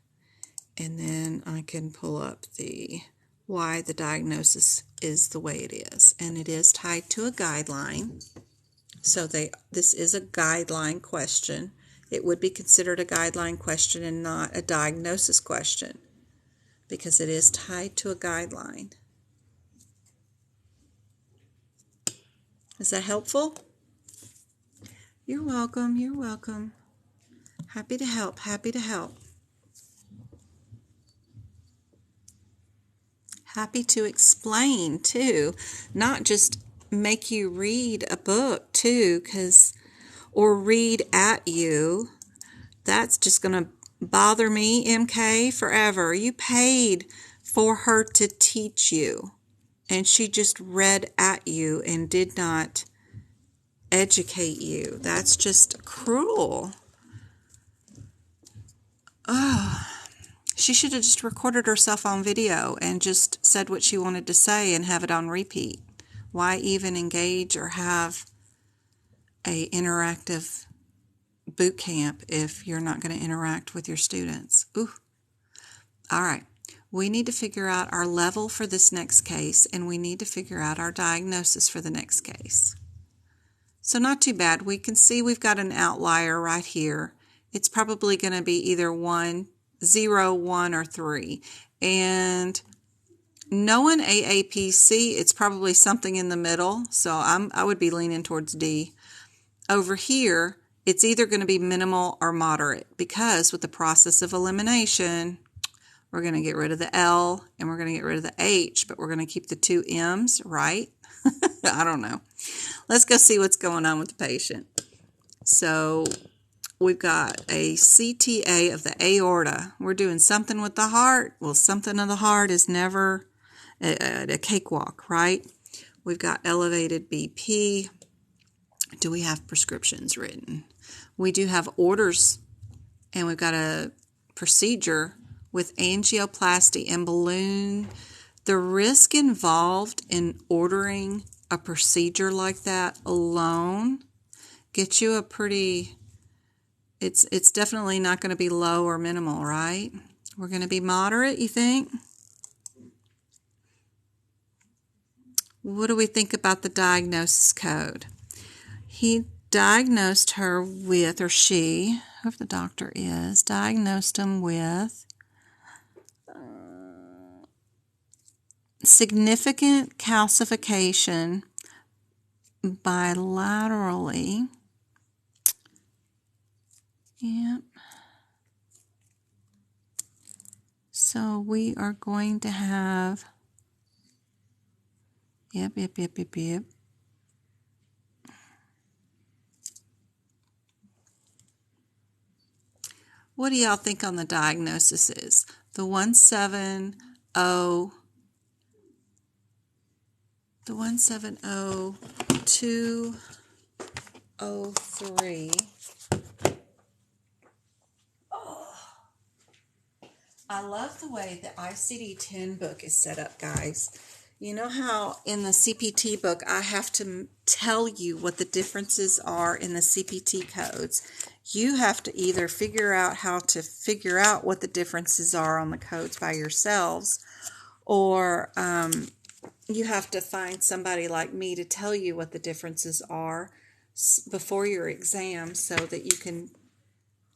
And then I can pull up the why the diagnosis is the way it is. And it is tied to a guideline. So this is a guideline question. It would be considered a guideline question and not a diagnosis question because it is tied to a guideline. Is that helpful? You're welcome. You're welcome. Happy to help. Happy to help. Happy to explain, too. Not just make you read a book, too, or read at you. That's just going to bother me, MK, forever. You paid for her to teach you, and she just read at you and did not educate you. That's just cruel. Oh, she should have just recorded herself on video and just said what she wanted to say and have it on repeat. Why even engage or have a interactive boot camp if you're not going to interact with your students? Ooh. All right. We need to figure out our level for this next case, and we need to figure out our diagnosis for the next case. So not too bad. We can see we've got an outlier right here. It's probably going to be either 1, 0, 1, or 3. And knowing AAPC, it's probably something in the middle. So I would be leaning towards D. Over here, it's either going to be minimal or moderate because with the process of elimination, we're going to get rid of the L and we're going to get rid of the H, but we're going to keep the 2 M's, right? I don't know. Let's go see what's going on with the patient. So we've got a CTA of the aorta. We're doing something with the heart. Well, something of the heart is never a cakewalk, right? We've got elevated BP. Do we have prescriptions written? We do have orders, and we've got a procedure with angioplasty and balloon. The risk involved in ordering a procedure like that alone gets you a pretty, it's definitely not going to be low or minimal, right? We're going to be moderate, you think? What do we think about the diagnosis code? He diagnosed her with, or she, whoever the doctor is, diagnosed him with significant calcification bilaterally. Yep. So we are going to have, yep. What do y'all think on the diagnosis is? The 170-203. I love the way the ICD-10 book is set up, guys. You know how in the CPT book I have to tell you what the differences are in the CPT codes. You have to either figure out how to figure out what the differences are on the codes by yourselves, or you have to find somebody like me to tell you what the differences are before your exam so that you can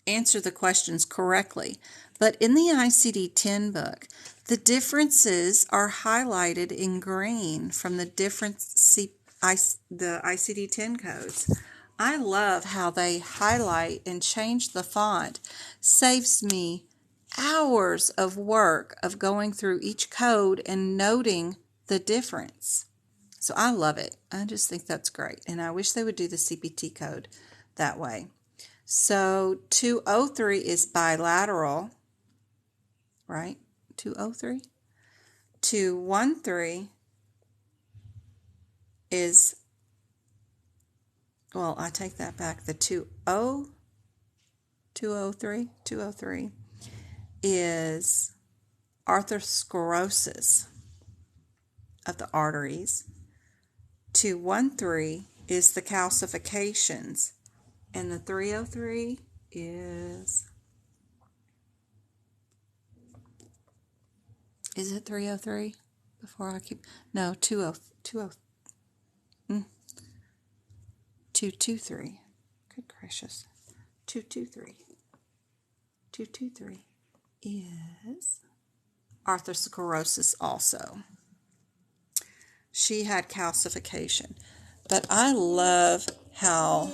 answer the questions correctly. But in the ICD-10 book, the differences are highlighted in green from the different the ICD-10 codes. I love how they highlight and change the font. Saves me hours of work of going through each code and noting the difference. So I love it. I just think that's great. And I wish they would do the CPT code that way. So 203 is bilateral, right? 203. 213 is, well, I take that back. The 203 is arthrosclerosis of the arteries. 213 is the calcifications. And the 303 is it 303? Before I keep, no, 223. Good gracious. 223. 223 is arthrosclerosis also. She had calcification. But I love how,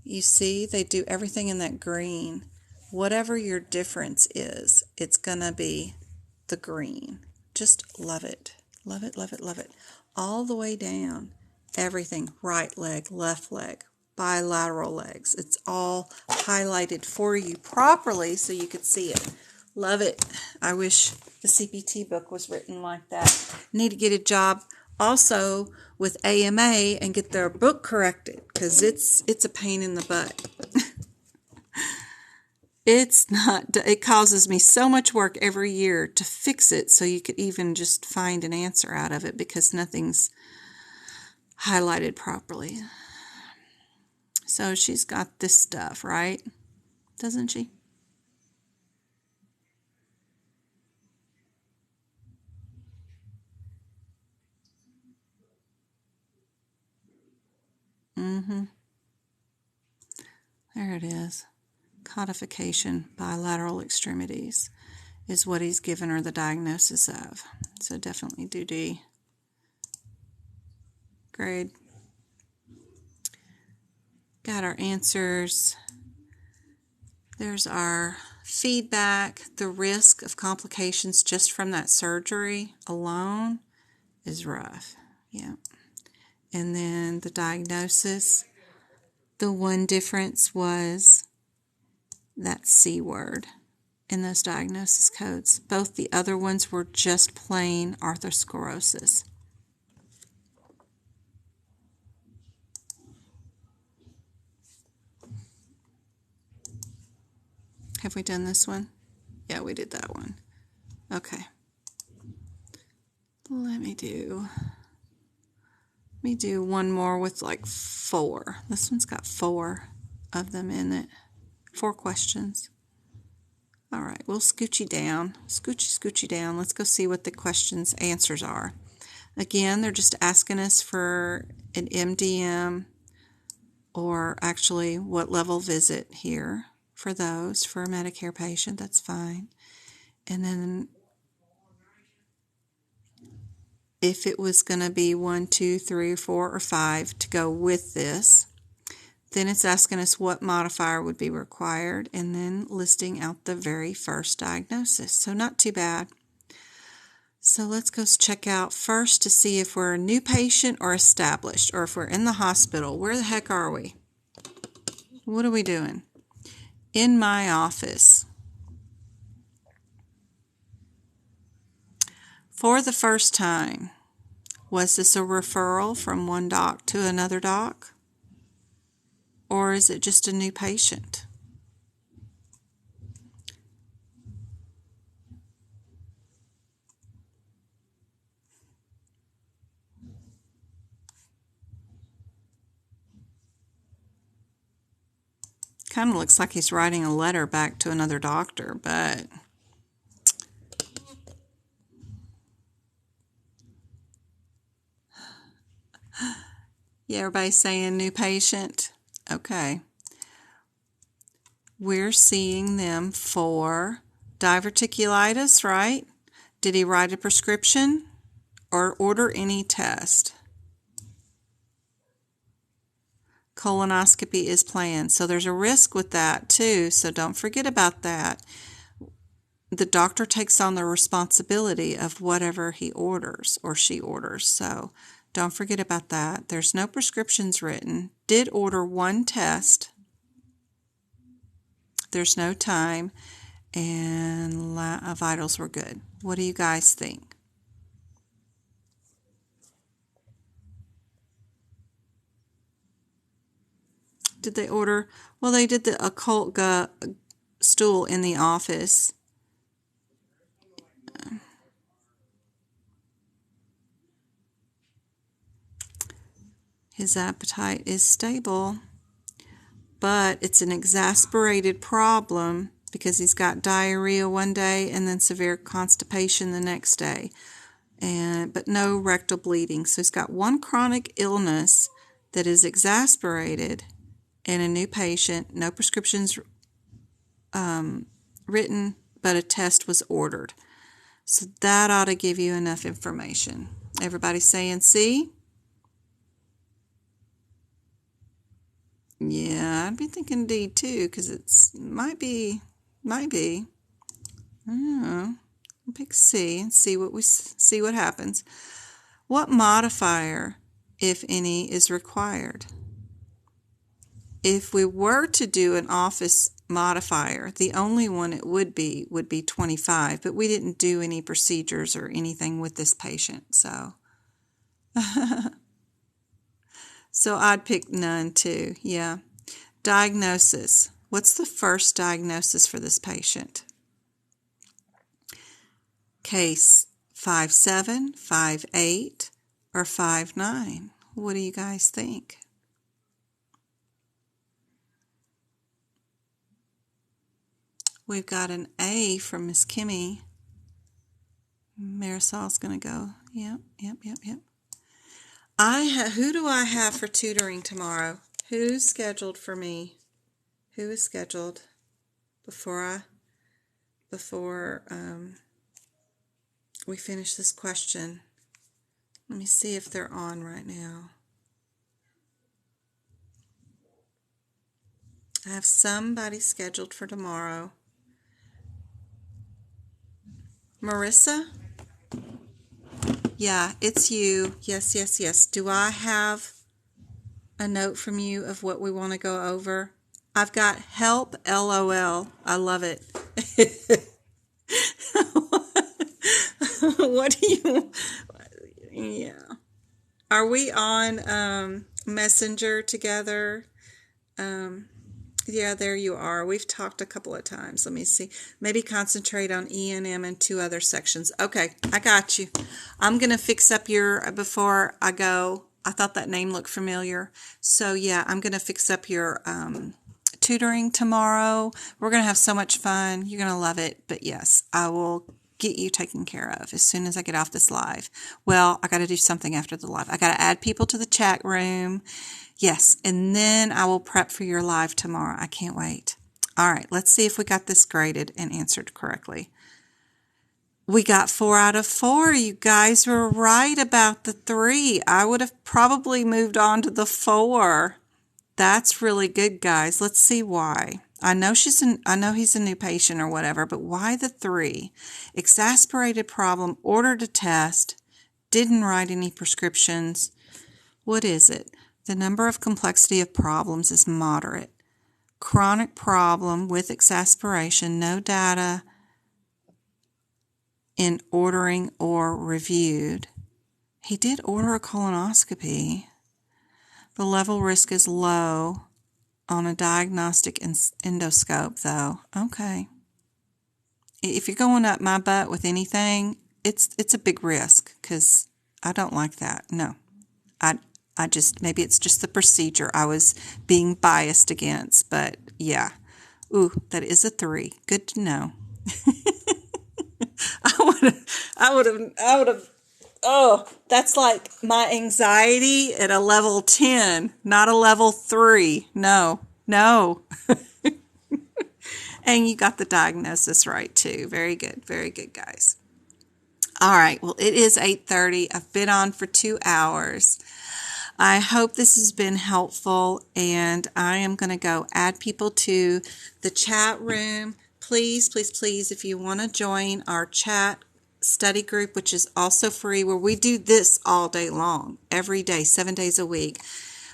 you see, they do everything in that green. Whatever your difference is, it's going to be the green. Just love it. Love it, love it, love it. All the way down. Everything. Right leg, left leg, bilateral legs. It's all highlighted for you properly so you could see it. Love it. I wish the CPT book was written like that. Need to get a job also with AMA and get their book corrected, because it's a pain in the butt. It's not, it causes me so much work every year to fix it so you could even just find an answer out of it, because nothing's highlighted properly. So she's got this stuff, right? Doesn't she? There it is. Codification, bilateral extremities is what he's given her the diagnosis of. So definitely do D. Grade. Got our answers. There's our feedback. The risk of complications just from that surgery alone is rough. Yeah. And then the diagnosis. The one difference was that C word in those diagnosis codes. Both the other ones were just plain arthrosclerosis. Have we done this one? Yeah, we did that one. Okay. Let me do one more with like 4. This one's got 4 of them in it. 4 questions. All right, we'll scoochie down. Scoochie down. Let's go see what the questions' answers are. Again, they're just asking us for an MDM, or actually what level visit here for those. For a Medicare patient, that's fine. And then if it was going to be 1, 2, 3, 4, or 5 to go with this, then it's asking us what modifier would be required, and then listing out the very first diagnosis. So not too bad. So let's go check out first to see if we're a new patient or established, or if we're in the hospital. Where the heck are we? What are we doing? In my office. For the first time, was this a referral from one doc to another doc? Or is it just a new patient? Kind of looks like he's writing a letter back to another doctor, but yeah, everybody's saying new patient. Okay. We're seeing them for diverticulitis, right? Did he write a prescription or order any test? Colonoscopy is planned. So there's a risk with that too, so don't forget about that. the doctor takes on the responsibility of whatever he orders or she orders. So don't forget about that. There's no prescriptions written. Did order one test. There's no time. And vitals were good. What do you guys think? Did they order? Well, they did the occult stool in the office. His appetite is stable, but it's an exasperated problem because he's got diarrhea one day and then severe constipation the next day, but no rectal bleeding. So he's got one chronic illness that is exasperated in a new patient, no prescriptions written, but a test was ordered. So that ought to give you enough information. Everybody saying C? Yeah, I'd be thinking D too, because it's might be. I don't know. I'll pick C and see what happens. What modifier, if any, is required? If we were to do an office modifier, the only one it would be 25, but we didn't do any procedures or anything with this patient, so so I'd pick none too. Yeah. Diagnosis. What's the first diagnosis for this patient? Case 5'7", 5'8", or 5'9". What do you guys think? We've got an A from Miss Kimmy. Marisol's going to go. Yep. Who do I have for tutoring tomorrow? Who's scheduled for me? Who is scheduled before we finish this question? Let me see if they're on right now. I have somebody scheduled for tomorrow. Marissa? Yeah, it's you. Yes. Do I have a note from you of what we want to go over? I've got help, LOL. I love it. What do you... Yeah. Are we on Messenger together? Yeah, there you are. We've talked a couple of times. Let me see. Maybe concentrate on E&M and two other sections. Okay, I got you. I'm going to fix up before I go, I thought that name looked familiar. So yeah, I'm going to fix up your tutoring tomorrow. We're going to have so much fun. You're going to love it. But yes, I will get you taken care of as soon as I get off this live. Well, I got to do something after the live. I got to add people to the chat room. Yes, and then I will prep for your live tomorrow. I can't wait. All right, let's see if we got this graded and answered correctly. We got 4 out of 4. You guys were right about the 3. I would have probably moved on to the 4. That's really good, guys. Let's see why. I know he's a new patient or whatever, but why the 3? Exasperated problem, ordered a test, didn't write any prescriptions. What is it? The number of complexity of problems is moderate. Chronic problem with exasperation, no data in ordering or reviewed. He did order a colonoscopy. The level risk is low on a diagnostic endoscope, though. Okay. If you're going up my butt with anything, it's a big risk, because I don't like that. No. Maybe it's just the procedure I was being biased against, but yeah. Ooh, that is a 3. Good to know. I would have, oh, that's like my anxiety at a level 10, not a level 3. No. And you got the diagnosis right too. Very good, guys. All right, well, it is 8:30. I've been on for 2 hours. I hope this has been helpful, and I am going to go add people to the chat room. please, please, please, if you want to join our chat study group, which is also free, where we do this all day long, every day, 7 days a week,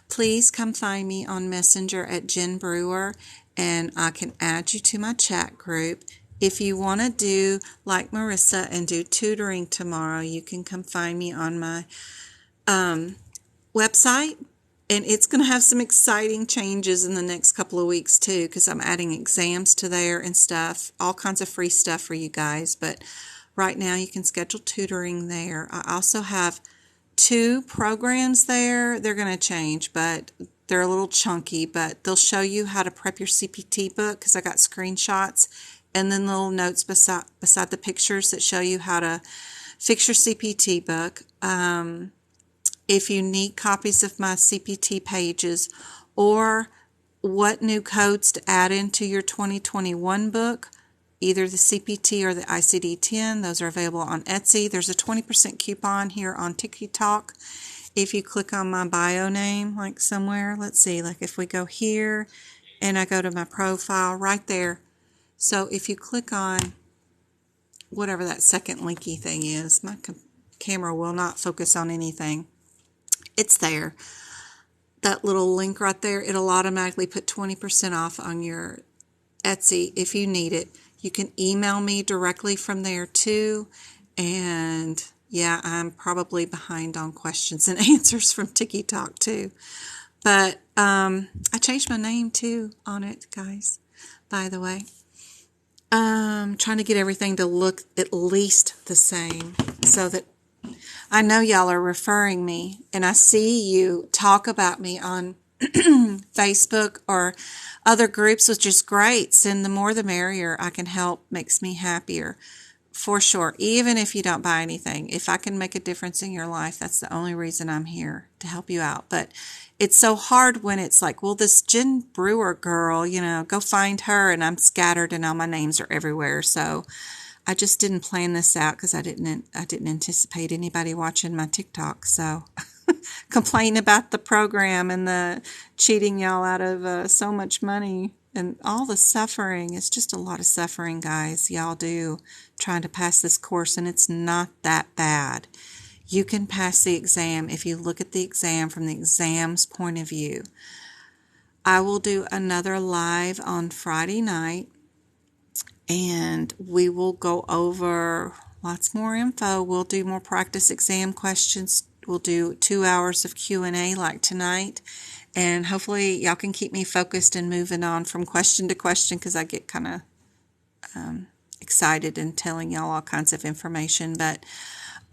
please come find me on Messenger at Jen Brewer, and I can add you to my chat group. If you want to do like Marissa and do tutoring tomorrow, you can come find me on my website, and it's going to have some exciting changes in the next couple of weeks too, because I'm adding exams to there and stuff, all kinds of free stuff for you guys. But right now you can schedule tutoring there. I also have 2 programs there. They're going to change, but they're a little chunky, but they'll show you how to prep your CPT book, because I got screenshots and then little notes beside the pictures that show you how to fix your CPT book. If you need copies of my CPT pages or what new codes to add into your 2021 book, either the CPT or the ICD-10, those are available on Etsy. There's a 20% coupon here on TikTok. If you click on my bio name, like somewhere, let's see, like if we go here and I go to my profile right there. So if you click on whatever that second linky thing is, my camera will not focus on anything. It's there. That little link right there, it'll automatically put 20% off on your Etsy if you need it. You can email me directly from there too. And yeah, I'm probably behind on questions and answers from TikTok too. But I changed my name too on it, guys, by the way. Trying to get everything to look at least the same so that I know y'all are referring me, and I see you talk about me on Facebook or other groups, which is great. Send the more the merrier. I can help, makes me happier, for sure. Even if you don't buy anything, if I can make a difference in your life, that's the only reason I'm here, to help you out. But it's so hard when it's like, well, this Jen Brewer girl, go find her, and I'm scattered and all my names are everywhere. So I just didn't plan this out because I didn't anticipate anybody watching my TikTok. So complain about the program and the cheating y'all out of so much money and all the suffering. It's just a lot of suffering, guys. Y'all do trying to pass this course, and it's not that bad. You can pass the exam if you look at the exam from the exam's point of view. I will do another live on Friday night, and we will go over lots more info. We'll do more practice exam questions. We'll do 2 hours of Q&A like tonight, and hopefully y'all can keep me focused and moving on from question to question, because I get kind of excited and telling y'all all kinds of information. But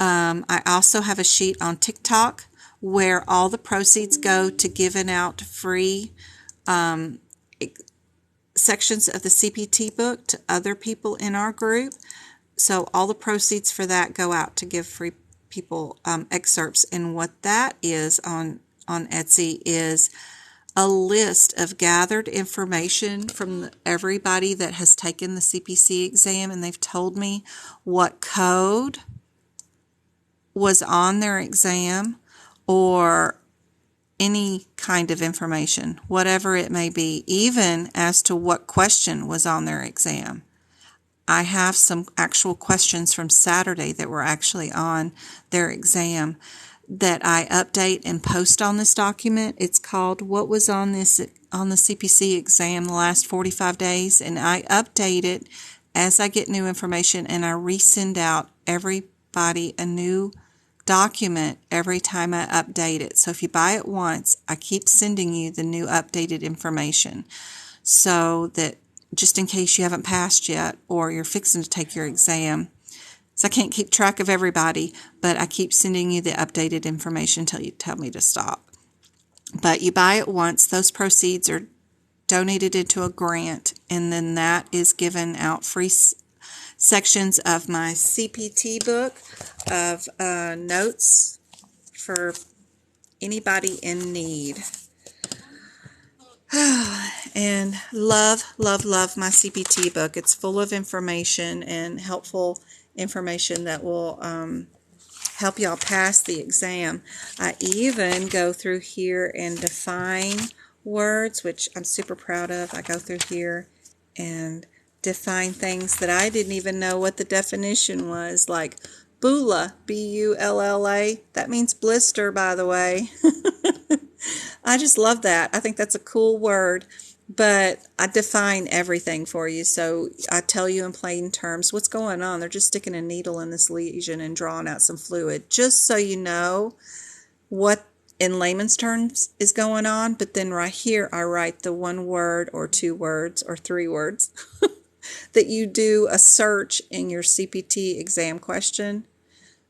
I also have a sheet on TikTok where all the proceeds go to giving out free sections of the CPT book to other people in our group. So all the proceeds for that go out to give free people excerpts. And what that is on Etsy is a list of gathered information from everybody that has taken the CPC exam, and they've told me what code was on their exam or any kind of information, whatever it may be, even as to what question was on their exam. I have some actual questions from Saturday that were actually on their exam that I update and post on this document. It's called What Was on the CPC Exam the Last 45 Days, and I update it as I get new information, and I resend out everybody a new document every time I update it. So if you buy it once, I keep sending you the new updated information, so that just in case you haven't passed yet or you're fixing to take your exam. So I can't keep track of everybody, but I keep sending you the updated information until you tell me to stop. But you buy it once, those proceeds are donated into a grant, and then that is given out free sections of my CPT book of notes for anybody in need. And love my CPT book. It's full of information and helpful information that will help y'all pass the exam. I even go through here and define words, which I'm super proud of. I go through here and define things that I didn't even know what the definition was, like bulla, B-U-L-L-A. That means blister, by the way. I just love that. I think that's a cool word. But I define everything for you, so I tell you in plain terms what's going on. They're just sticking a needle in this lesion and drawing out some fluid, just so you know what in layman's terms is going on. But then right here I write the 1 word or 2 words or 3 words that you do a search in your CPT exam question,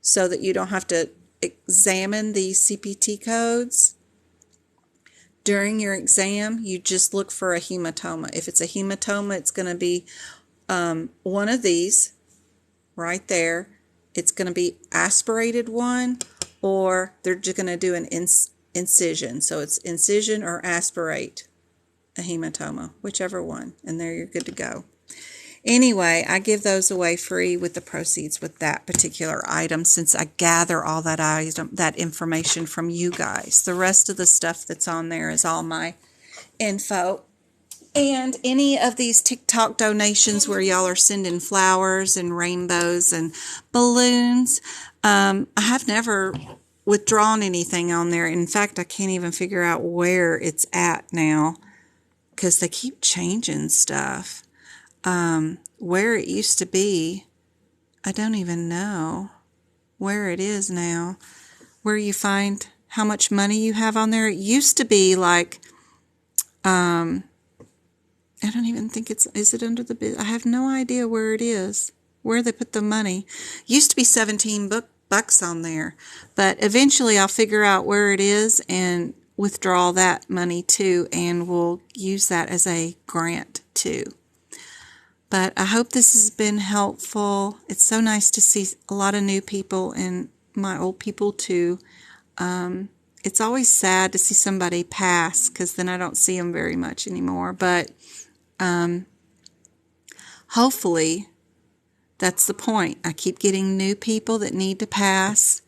so that you don't have to examine these CPT codes during your exam. You just look for a hematoma. If it's a hematoma, it's going to be one of these right there. It's going to be aspirated one, or they're just going to do an incision. So it's incision or aspirate a hematoma, whichever one, and there you're good to go. Anyway, I give those away free with the proceeds with that particular item, since I gather all that information from you guys. The rest of the stuff that's on there is all my info. And any of these TikTok donations where y'all are sending flowers and rainbows and balloons, I have never withdrawn anything on there. In fact, I can't even figure out where it's at now, because they keep changing stuff. Where it used to be, I don't even know where it is now, where you find how much money you have on there. It used to be like, I don't even think is it under the, I have no idea where it is, where they put the money. Used to be 17 bucks on there, but eventually I'll figure out where it is and withdraw that money too, and we'll use that as a grant too. But I hope this has been helpful. It's so nice to see a lot of new people and my old people too. It's always sad to see somebody pass, because then I don't see them very much anymore. But hopefully that's the point. I keep getting new people that need to pass,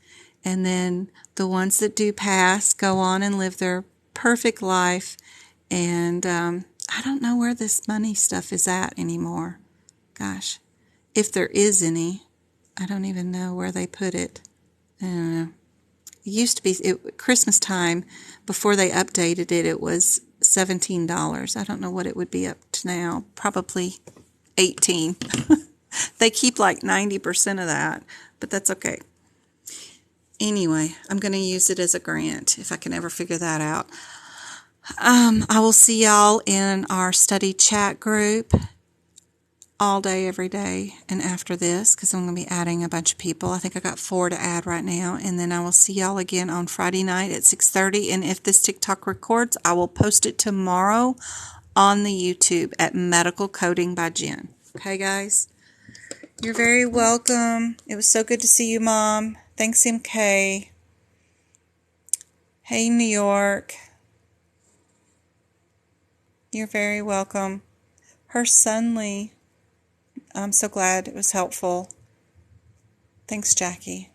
and then the ones that do pass go on and live their perfect life. And I don't know where this money stuff is at anymore. Gosh, if there is any, I don't even know where they put it. I don't know. It used to be Christmas time, before they updated it, it was $17. I don't know what it would be up to now. Probably $18. They keep like 90% of that, but that's okay. Anyway, I'm going to use it as a grant if I can ever figure that out. I will see y'all in our study chat group all day, every day, and after this, because I'm going to be adding a bunch of people. I think I got 4 to add right now, and then I will see y'all again on Friday night at 6:30, and if this TikTok records, I will post it tomorrow on the YouTube at Medical Coding by Jen. Okay, guys? You're very welcome. It was so good to see you, Mom. Thanks, MK. Hey, New York. You're very welcome. Her Sunly. I'm so glad it was helpful. Thanks, Jackie.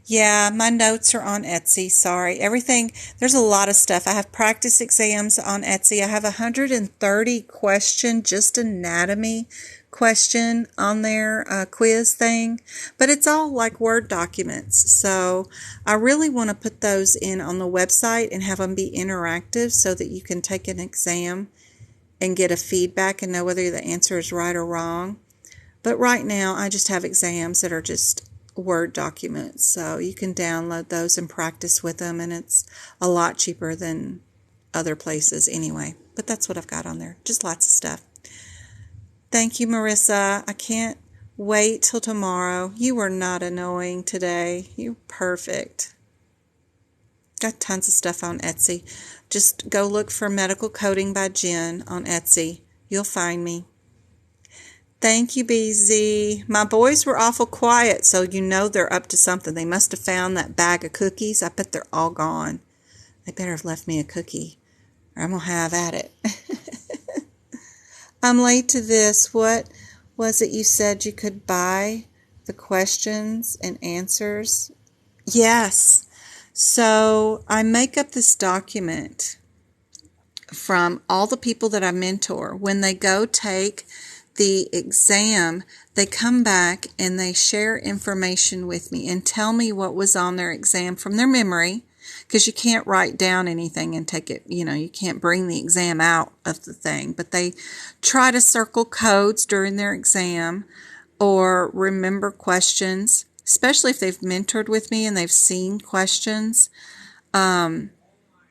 Yeah, my notes are on Etsy. Sorry. Everything, there's a lot of stuff. I have practice exams on Etsy. I have 130 question, just anatomy question on their quiz thing. But it's all like Word documents. So I really want to put those in on the website and have them be interactive so that you can take an exam and get a feedback and know whether the answer is right or wrong. But right now, I just have exams that are just Word documents, so you can download those and practice with them, and it's a lot cheaper than other places anyway. But that's what I've got on there, just lots of stuff. Thank you, Marissa. I can't wait till tomorrow. You were not annoying today. You're perfect. Got tons of stuff on Etsy. Just go look for Medical Coding by Jen on Etsy. You'll find me. Thank you, BZ. My boys were awful quiet, so you know they're up to something. They must have found that bag of cookies. I bet they're all gone. They better have left me a cookie, or I'm going to have at it. I'm late to this. What was it you said you could buy? The questions and answers? Yes. So I make up this document from all the people that I mentor. When they go take the exam, they come back and they share information with me and tell me what was on their exam from their memory, because you can't write down anything and take it, you can't bring the exam out of the thing, but they try to circle codes during their exam or remember questions, especially if they've mentored with me and they've seen questions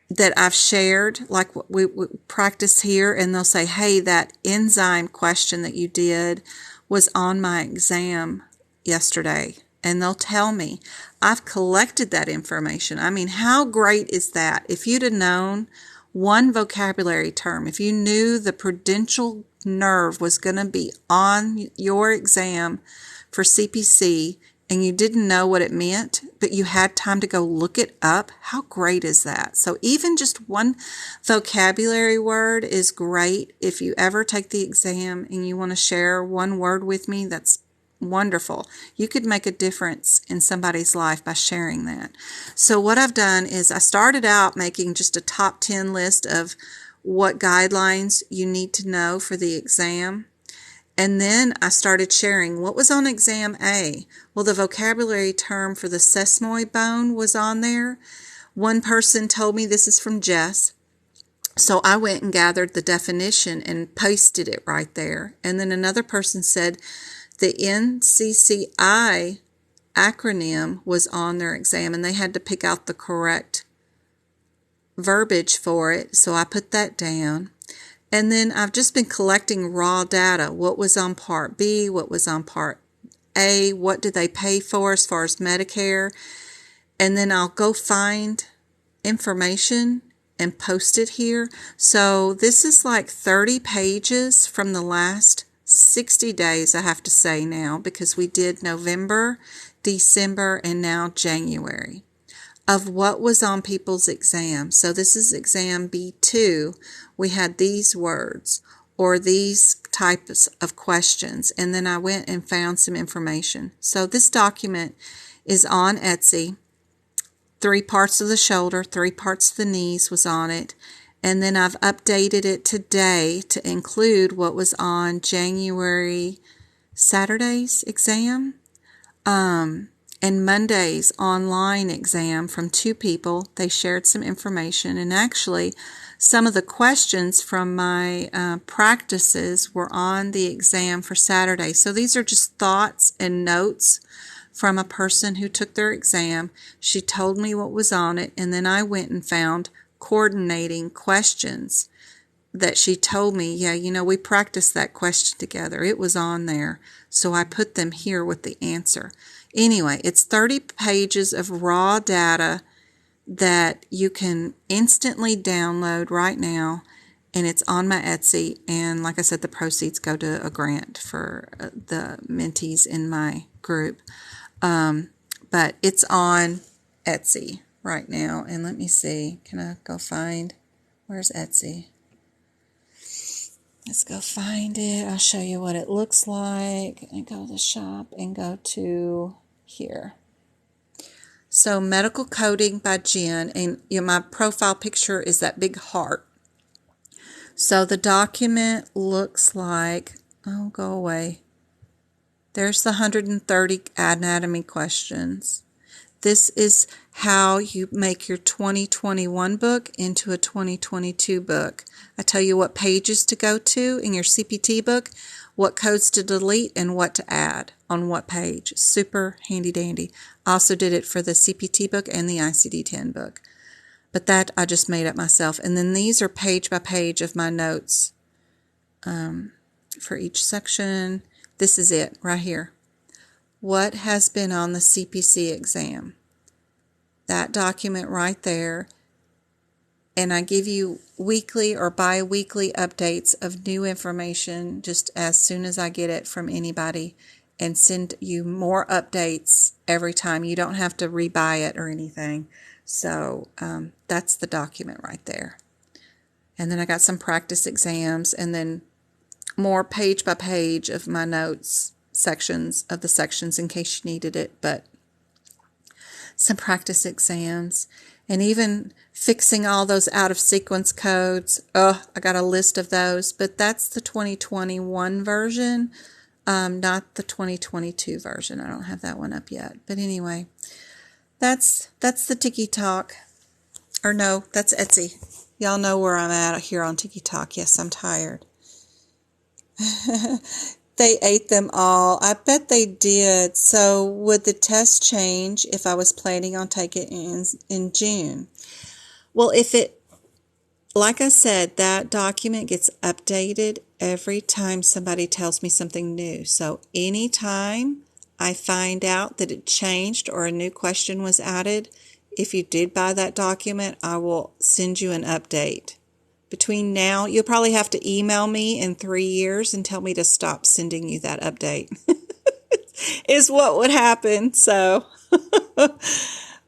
that I've shared, like what we practice here, and they'll say, hey, that enzyme question that you did was on my exam yesterday. And they'll tell me. I've collected that information. I mean, how great is that? If you'd have known one vocabulary term, if you knew the prudential nerve was going to be on your exam for CPC, and you didn't know what it meant, but you had time to go look it up, how great is that? So even just one vocabulary word is great. If you ever take the exam and you want to share one word with me, that's wonderful. You could make a difference in somebody's life by sharing that. So what I've done is I started out making just a top 10 list of what guidelines you need to know for the exam. And then I started sharing what was on exam A. Well, the vocabulary term for the sesamoid bone was on there. One person told me, this is from Jess. So I went and gathered the definition and pasted it right there. And then another person said the NCCI acronym was on their exam, and they had to pick out the correct verbiage for it. So I put that down. And then I've just been collecting raw data. What was on Part B? What was on Part A? What did they pay for as far as Medicare? And then I'll go find information and post it here. So this is like 30 pages from the last 60 days, I have to say now, because we did November, December, and now January, of what was on people's exam. So this is exam B2. We had these words or these types of questions, and then I went and found some information. So this document is on Etsy. 3 parts of the shoulder, 3 parts of the knees was on it, and then I've updated it today to include what was on Saturday's exam. And Monday's online exam from 2 people. They shared some information, and actually some of the questions from my practices were on the exam for Saturday. So these are just thoughts and notes from a person who took their exam. She told me what was on it, and then I went and found coordinating questions that she told me, yeah, we practiced that question together. It was on there. So I put them here with the answer. Anyway, it's 30 pages of raw data that you can instantly download right now, and it's on my Etsy. And like I said, the proceeds go to a grant for the mentees in my group. But it's on Etsy right now. And let me see, can I go find, where's Etsy? Let's go find it. I'll show you what it looks like. And go to the shop and go to here. So medical coding by Jen, and my profile picture is that big heart. So the document looks like, oh, go away. There's the 130 anatomy questions. This is how you make your 2021 book into a 2022 book. I tell you what pages to go to in your CPT book, what codes to delete, and what to add on what page. Super handy dandy. I also did it for the CPT book and the ICD-10 book. But that I just made up myself. And then these are page by page of my notes for each section. This is it right here. What has been on the CPC exam? That document right there. And I give you weekly or bi-weekly updates of new information just as soon as I get it from anybody, and send you more updates every time. You don't have to rebuy it or anything. So that's the document right there. And then I got some practice exams, and then more page by page of my notes, sections in case you needed it, but some practice exams. and even fixing all those out of sequence codes. Oh, I got a list of those, but that's the 2021 version, not the 2022 version. I don't have that one up yet. But anyway, that's the Tiki Talk. Or no, that's Etsy. Y'all know where I'm at here on Tiki Talk. Yes, I'm tired. They ate them all. I bet they did. So would the test change if I was planning on taking it in June? Well, like I said, that document gets updated every time somebody tells me something new. So anytime I find out that it changed or a new question was added, if you did buy that document, I will send you an update. Between now, you'll probably have to email me in 3 years and tell me to stop sending you that update. Is what would happen. So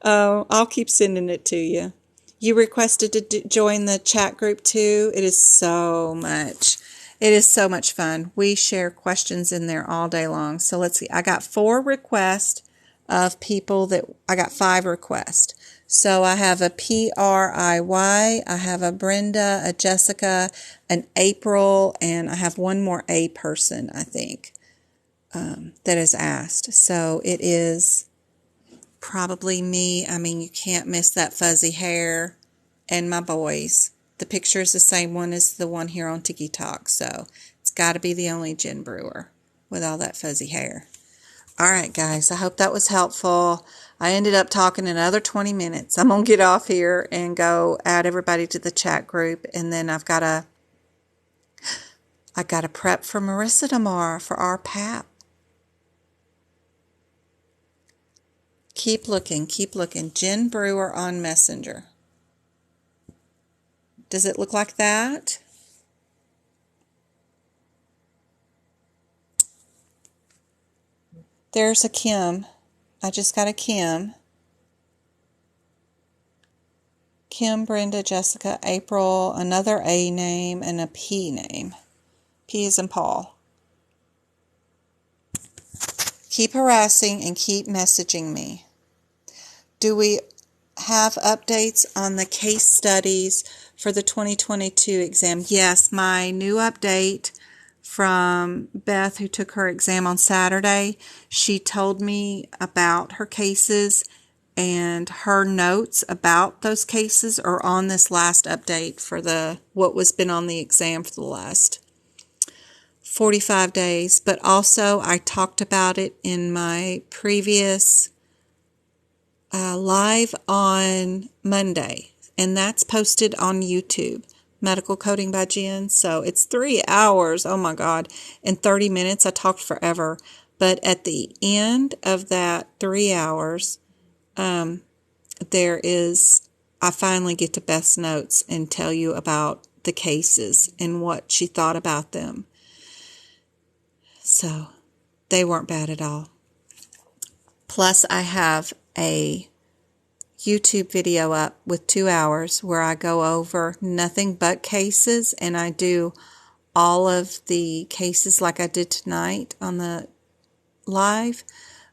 I'll keep sending it to you. You requested to join the chat group too. It is so much fun. We share questions in there all day long. So let's see. I got 4 requests of people I got 5 requests. So I have a PRIY, I have a Brenda, a Jessica, an April, and I have one more A person, I think, that is asked. So it is probably me. I mean, you can't miss that fuzzy hair and my boys. The picture is the same one as the one here on Tiki Talk, so it's got to be the only Jen Brewer with all that fuzzy hair. All right, guys, I hope that was helpful. I ended up talking another 20 minutes. I'm going to get off here and go add everybody to the chat group, and then I got to prep for Marissa tomorrow for our PAP. Keep looking. Jen Brewer on Messenger. Does it look like that? There's a Kim. I just got a Kim. Kim, Brenda, Jessica, April, another A name, and a P name. P as in Paul. Keep harassing and keep messaging me. Do we have updates on the case studies for the 2022 exam? Yes, my new update from Beth, who took her exam on Saturday, she told me about her cases, and her notes about those cases are on this last update for what was been on the exam for the last 45 days. But also I talked about it in my previous live on Monday, and that's posted on YouTube. Medical Coding by Jen. So it's 3 hours, oh my God, in 30 minutes. I talked forever. But at the end of that 3 hours, I finally get to Beth's notes and tell you about the cases and what she thought about them. So they weren't bad at all. Plus, I have a YouTube video up with 2 hours where I go over nothing but cases, and I do all of the cases like I did tonight on the live.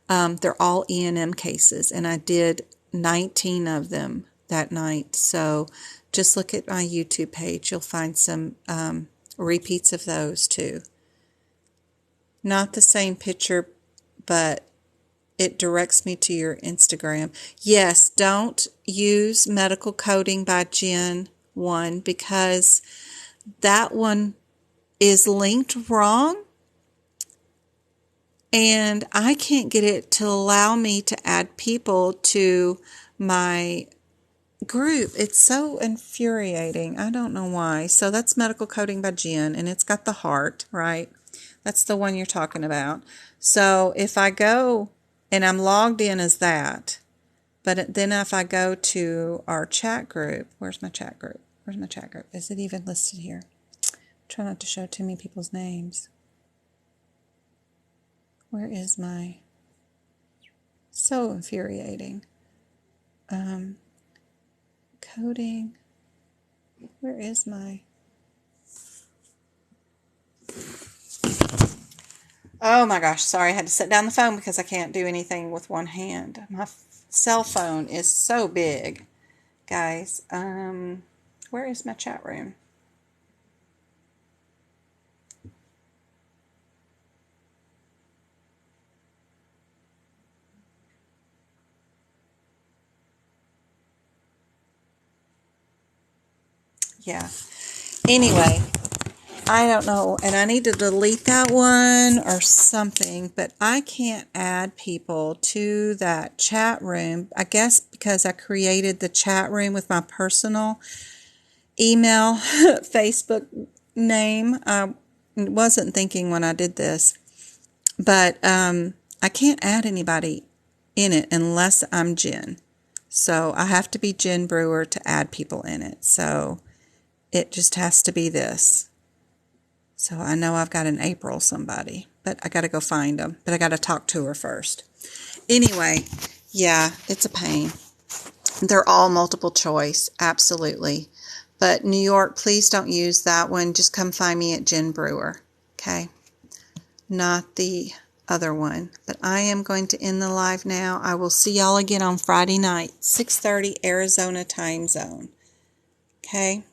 They're all E&M cases, and I did 19 of them that night. So just look at my YouTube page. You'll find some repeats of those too. Not the same picture, but it directs me to your Instagram. Yes, don't use Medical Coding by Jen 1 because that one is linked wrong, and I can't get it to allow me to add people to my group. It's so infuriating. I don't know why. So that's Medical Coding by Jen, and it's got the heart, right? That's the one you're talking about. So if I go and I'm logged in as that, but then if I go to our chat group, where's my chat group? Is it even listed here? Try not to show too many people's names. Where is my... So infuriating. Coding. Where is my... Oh my gosh, sorry, I had to set down the phone because I can't do anything with one hand. My cell phone is so big guys. Where is my chat room? Yeah. Anyway, I don't know, and I need to delete that one or something, but I can't add people to that chat room. I guess because I created the chat room with my personal email, Facebook name. I wasn't thinking when I did this, but I can't add anybody in it unless I'm Jen. So I have to be Jen Brewer to add people in it. So it just has to be this. So I know I've got an April somebody, but I got to go find them. But I got to talk to her first. Anyway, yeah, it's a pain. They're all multiple choice, absolutely. But New York, please don't use that one. Just come find me at Jen Brewer, okay? Not the other one. But I am going to end the live now. I will see y'all again on Friday night, 6:30 Arizona time zone. Okay?